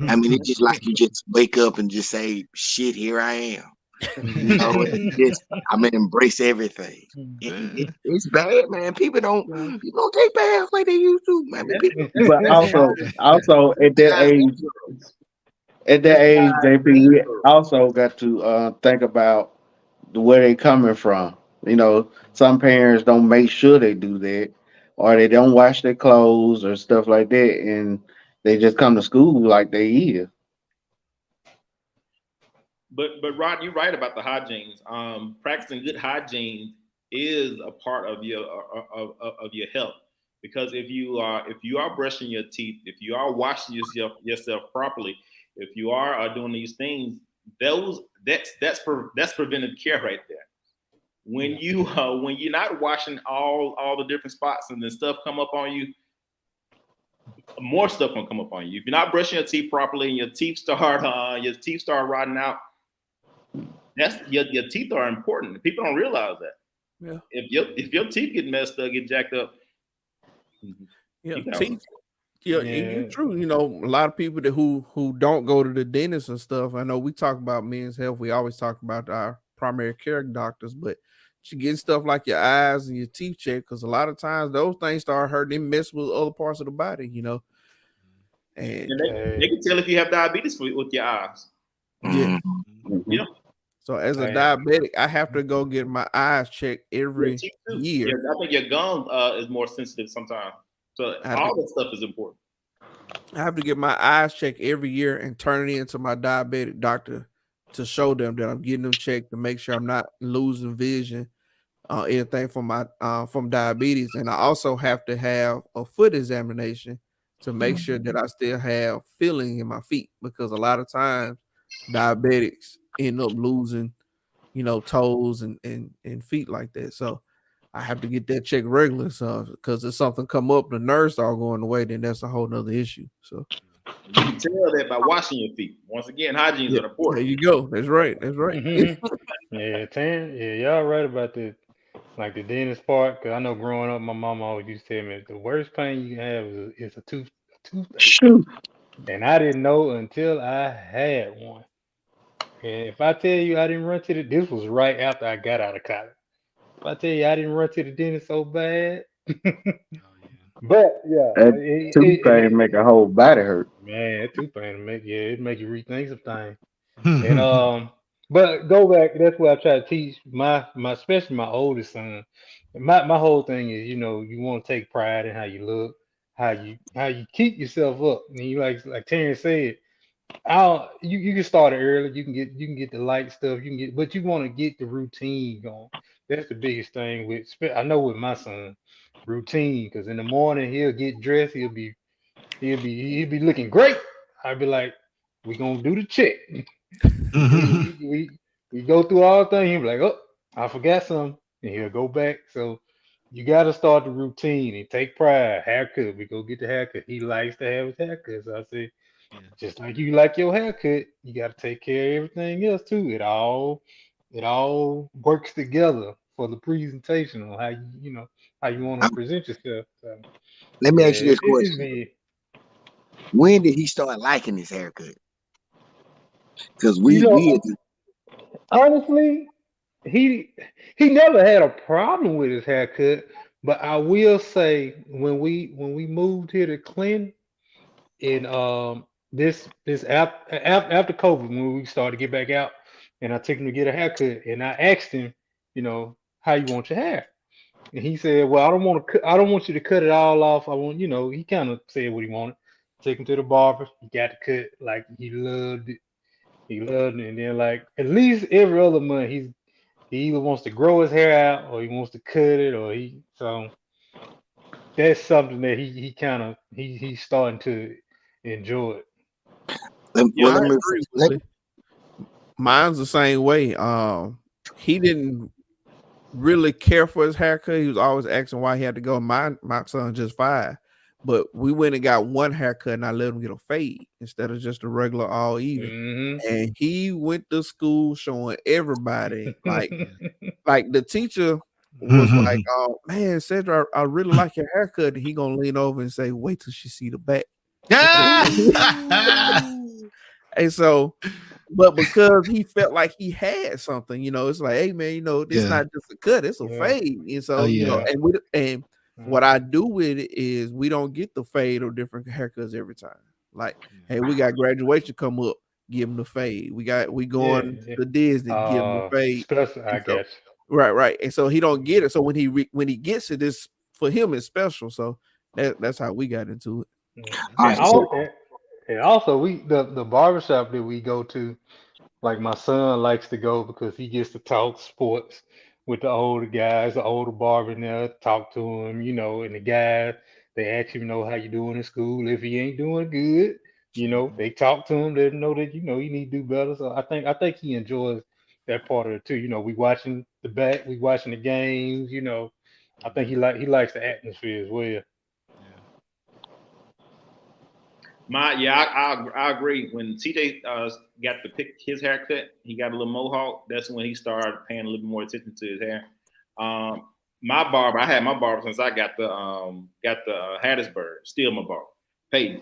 [SPEAKER 7] I mean, it's just like you just wake up and just say, "Shit, here I am." I'm gonna embrace everything. It's bad, man. People don't take baths like they used to, man.
[SPEAKER 6] But also at that age, JP, we also got to think about where they coming from. Some parents don't make sure they do that, or they don't wash their clothes or stuff like that, and they just come to school like they is.
[SPEAKER 1] But Rod, you're right about the hygiene. Practicing good hygiene is a part of your health, because if you are brushing your teeth, if you are washing yourself properly, if you are doing these things, that's preventive care right there. When you're not washing all the different spots and then stuff come up on you, more stuff gonna come up on you. If you're not brushing your teeth properly and your teeth start rotting out, that's your teeth are important. People don't realize that.
[SPEAKER 4] Yeah.
[SPEAKER 1] If your teeth get messed up, get jacked up.
[SPEAKER 4] Yeah,
[SPEAKER 1] You know.
[SPEAKER 4] teeth. Yeah, and it's true. You know, a lot of people who don't go to the dentist and stuff. I know we talk about men's health. We always talk about our primary care doctors, but you get stuff like your eyes and your teeth checked, because a lot of times those things start hurting and mess with other parts of the body. You know, and
[SPEAKER 1] they can tell if you have diabetes with your eyes.
[SPEAKER 4] Yeah.
[SPEAKER 6] Mhm.
[SPEAKER 1] Yeah.
[SPEAKER 4] So as a diabetic, I have to go get my eyes checked every year.
[SPEAKER 1] Yeah, I think your gum is more sensitive sometimes. So all that stuff is important.
[SPEAKER 4] I have to get my eyes checked every year and turn it into my diabetic doctor to show them that I'm getting them checked to make sure I'm not losing vision, anything from my from diabetes. And I also have to have a foot examination to make sure that I still have feeling in my feet, because a lot of times diabetics end up losing, you know, toes and feet like that. So I have to get that checked regularly. So because if something come up, the nerves start going away, then that's a whole nother issue. So
[SPEAKER 1] you can tell that by washing your feet. Once again, hygiene is important.
[SPEAKER 4] There you go. That's right. That's right.
[SPEAKER 3] Yeah, y'all right about the like the dentist part. Because I know growing up, my mom always used to tell me the worst pain you can have is a toothache. And I didn't know until I had one. And if I tell you I didn't run to this was right after I got out of college. If I tell you I didn't run to the dentist so bad. But yeah,
[SPEAKER 6] that tooth pain make a whole body hurt.
[SPEAKER 3] Man, that tooth pain make you rethink some things. And but go back. That's what I try to teach my especially my oldest son. My whole thing is, you know, you want to take pride in how you look, how you keep yourself up. And you like Terrence said, you can start it early. You can get the light stuff. But you want to get the routine going. That's the biggest thing I know with my son, routine. Because in the morning he'll get dressed. He'll be looking great. I'd be like, we gonna do the check. we go through all things. He'll be like, oh, I forgot something, and he'll go back. So you got to start the routine and take pride. Haircut, we go get the haircut. He likes to have his haircut. So I say, just like you like your haircut, you got to take care of everything else too. It all works together for the presentation on how you want to present yourself. So,
[SPEAKER 7] let me ask you this question. When did he start liking his haircut? Because
[SPEAKER 3] honestly, he never had a problem with his haircut, but I will say when we moved here to Clinton, and this after COVID, when we started to get back out, and I took him to get a haircut, and I asked him, you know, how you want your hair, and he said, well, I don't want you to cut it all off. I want, he kind of said what he wanted. Take him to the barber. He got the cut. Like, he loved it. And then, like, at least every other month, he either wants to grow his hair out or he wants to cut it, so that's something that he's starting to enjoy it.
[SPEAKER 4] Mine's the same way. He didn't really care for his haircut. He was always asking why he had to go. My son's just 5. But we went and got one haircut, and I let him get a fade instead of just a regular all even.
[SPEAKER 3] Mm-hmm.
[SPEAKER 4] And he went to school showing everybody, like the teacher was like, "Oh man, Cedric, I really like your haircut." And he gonna lean over and say, "Wait till she see the back." And so, but because he felt like he had something, it's like, hey man, this not just a cut, it's a fade. And so, and what I do with it is we don't get the fade or different haircuts every time. Like, hey, we got graduation come up, give him the fade. We going to Disney, give him the fade.
[SPEAKER 3] Special, I guess.
[SPEAKER 4] Right. And so he don't get it. So when he gets it, this for him is special. So that's how we got into it.
[SPEAKER 3] And also we the barbershop that we go to, Like my son likes to go because he gets to talk sports with the older guys, the older barber in there, talk to him, and the guys, they ask him, how you doing in school. If he ain't doing good, they talk to him, they know that, you need to do better. So I think he enjoys that part of it too. We watching the games, I think he likes the atmosphere as well.
[SPEAKER 1] I agree. When TJ got to pick his haircut, he got a little mohawk. That's when he started paying a little more attention to his hair. My barber, I had my barber since I got the Hattiesburg. Still my barber, Peyton.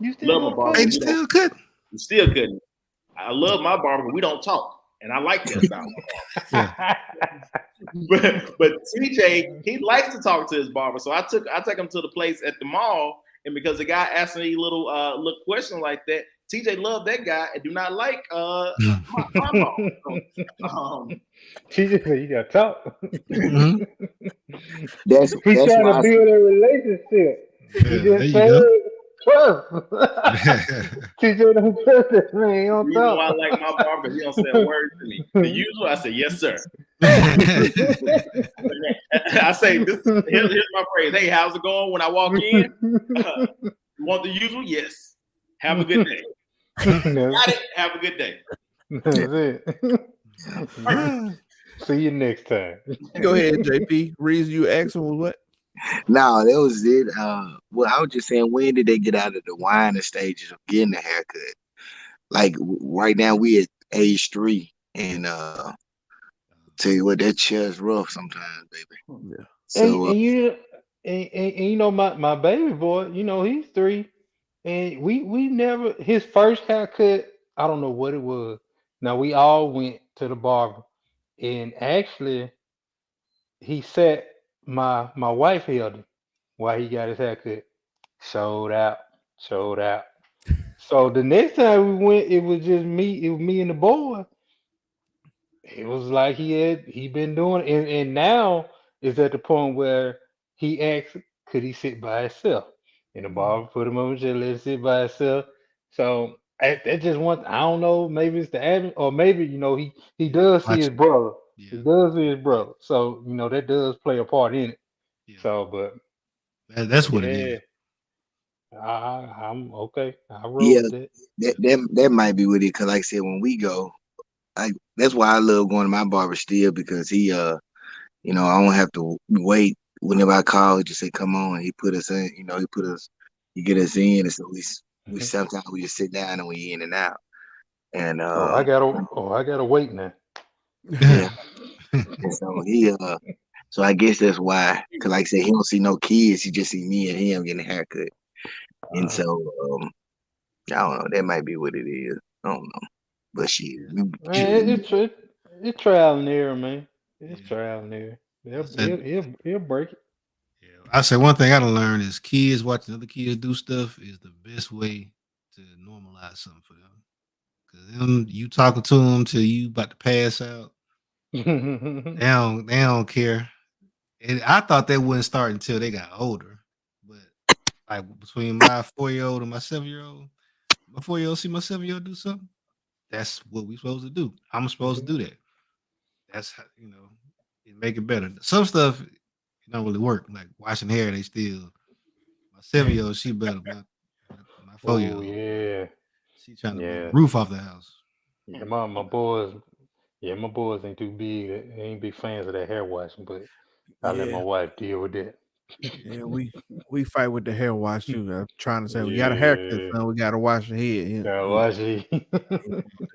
[SPEAKER 3] You still
[SPEAKER 1] Love my barber.
[SPEAKER 5] Hey, still good.
[SPEAKER 1] He still couldn't. I love my barber, but we don't talk, and I like that about him. But TJ, he likes to talk to his barber, so I take him to the place at the mall. And because the guy asked me little question like that, TJ loved that guy and do not like my mom.
[SPEAKER 3] TJ said you gotta talk.
[SPEAKER 7] That's
[SPEAKER 3] He's trying
[SPEAKER 7] why
[SPEAKER 3] to build a relationship. He
[SPEAKER 5] There
[SPEAKER 3] just
[SPEAKER 5] you
[SPEAKER 3] said
[SPEAKER 5] go.
[SPEAKER 3] trust. TJ don't trust this man. He
[SPEAKER 1] The
[SPEAKER 3] don't
[SPEAKER 1] reason why I
[SPEAKER 3] talk.
[SPEAKER 1] like my barber, he don't say a word to me. The usual, I say yes, sir. I say this. Here's my phrase. Hey, how's it going when I walk in? You want the usual? Yes. Have a good day. Got it. Have a good day.
[SPEAKER 3] That's it. See you next time.
[SPEAKER 4] Go ahead, JP. Reason you asking was what?
[SPEAKER 7] No, that was it. Well, I was just saying, when did they get out of the whining stages of getting a haircut? Like right now, we at age 3, and tell you what, that chair's rough sometimes, baby.
[SPEAKER 4] Yeah.
[SPEAKER 7] So
[SPEAKER 3] And my baby boy, he's 3, and we never his first haircut. I don't know what it was. Now we all went to the barber, and actually he sat my wife held him while he got his haircut. Showed out, showed out. So the next time we went, it was just me. It was me and the boy. It was like he been doing it, and now it's at the point where he asked, could he sit by himself? And the barber put him on the chair, let him sit by himself. So that's just one. I don't know. Maybe it's the admin, or maybe he does see
[SPEAKER 5] Watch
[SPEAKER 3] his
[SPEAKER 5] it.
[SPEAKER 3] brother. He
[SPEAKER 5] Yeah,
[SPEAKER 3] does see his brother. So that does play a part in it.
[SPEAKER 5] yeah.
[SPEAKER 3] So, but
[SPEAKER 5] That's what it
[SPEAKER 3] yeah,
[SPEAKER 5] is.
[SPEAKER 3] I'm okay. I roll
[SPEAKER 7] yeah,
[SPEAKER 3] with that.
[SPEAKER 7] that might be with it. Cause like I said, when we go, that's why I love going to my barber still, because he I don't have to wait. Whenever I call, he just say, "Come on." He put us in. He get us in, and so we sometimes we just sit down and we in and out. And
[SPEAKER 3] I gotta wait now.
[SPEAKER 7] yeah, and so I guess that's why. Cause like I said, he don't see no kids. He just see me and him getting a haircut. And so I don't know. That might be what it is. I don't know. But shit,
[SPEAKER 3] Man, it's trial and error, man. It's
[SPEAKER 5] Yeah.
[SPEAKER 3] trial and error.
[SPEAKER 5] I said,
[SPEAKER 3] He'll break it.
[SPEAKER 5] yeah. I say one thing I done learned is kids watching other kids do stuff is the best way to normalize something for them. Cause you talking to them till you about to pass out. They don't care. And I thought that wouldn't start until they got older. But like between my 4-year-old and my 7-year-old, my 4-year-old see my 7-year-old do something. That's what we supposed to do. I'm supposed to do that. That's how, it make it better. Some stuff it don't really work. Like washing hair, they still. My 7-year-old, she better. My
[SPEAKER 3] Oh
[SPEAKER 5] 4-year-old,
[SPEAKER 3] yeah,
[SPEAKER 5] she trying to blow
[SPEAKER 3] yeah.
[SPEAKER 5] the roof off the house.
[SPEAKER 3] Yeah, my boys. Yeah, my boys ain't too big. They ain't big fans of that hair washing, but I let my
[SPEAKER 4] Yeah,
[SPEAKER 3] wife deal with that.
[SPEAKER 4] yeah. We fight with the hair wash too. I'm trying to say we got a haircut,
[SPEAKER 3] Yeah,
[SPEAKER 4] son. We got to wash the head.
[SPEAKER 3] gotta wash it.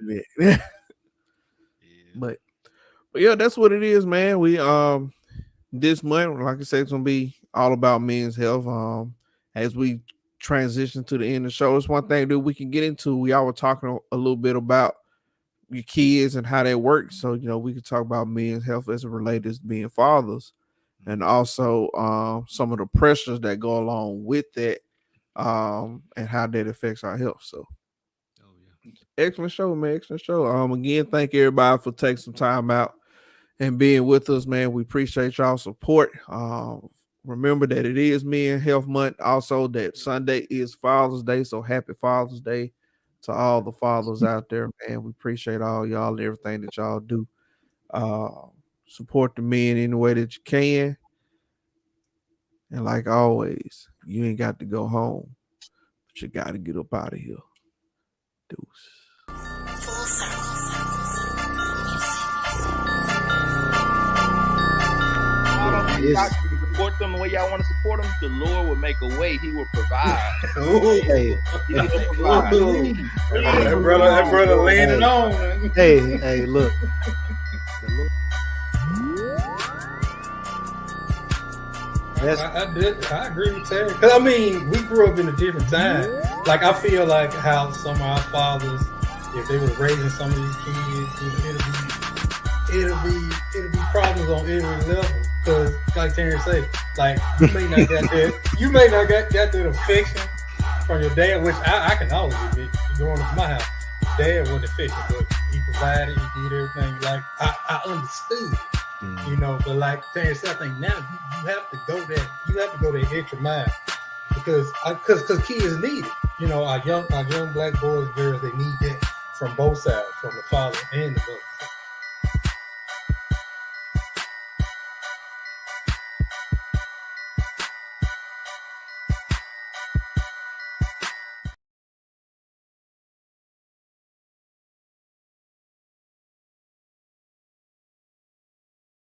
[SPEAKER 4] Yeah.
[SPEAKER 5] Yeah.
[SPEAKER 4] but yeah, that's what it is, man. We this month, like I said, it's gonna be all about men's health. As we transition to the end of the show, it's one thing that we can get into. We all were talking a little bit about your kids and how that works. So we could talk about men's health as it relates to being fathers, and also some of the pressures that go along with that, and how that affects our health. So
[SPEAKER 5] Oh yeah.
[SPEAKER 4] excellent show, man. Excellent show. Again, thank everybody for taking some time out and being with us, man. We appreciate y'all support. Remember that it is Men Health Month. Also, that Sunday is Father's Day. So happy Father's Day all the fathers out there, man. We appreciate all y'all and everything that y'all do. Support the men in the way that you can. And like always, you ain't got to go home, but you got to get up out of here. Deuce.
[SPEAKER 8] Full circle.
[SPEAKER 1] Yes. Support them the way y'all want to support them. The Lord will make a way. He will provide.
[SPEAKER 5] Hey,
[SPEAKER 1] He will provide.
[SPEAKER 2] That brother laying it on. Man.
[SPEAKER 5] hey, look.
[SPEAKER 2] I agree with Terry. Because, I mean, we grew up in a different time. Like, I feel like how some of our fathers, if they were raising some of these kids, it'll be problems on every level. Because, like Terry say, like, you may not got that affection from your dad, which I can always admit. Growing up in my house, dad wasn't affectionate, but he provided, he did everything. Like, I understood. You know, but like Terry said, I think now you have to go that extra mile because kids need it. You know, our young black boys, girls, they need that from both sides, from the father and the mother.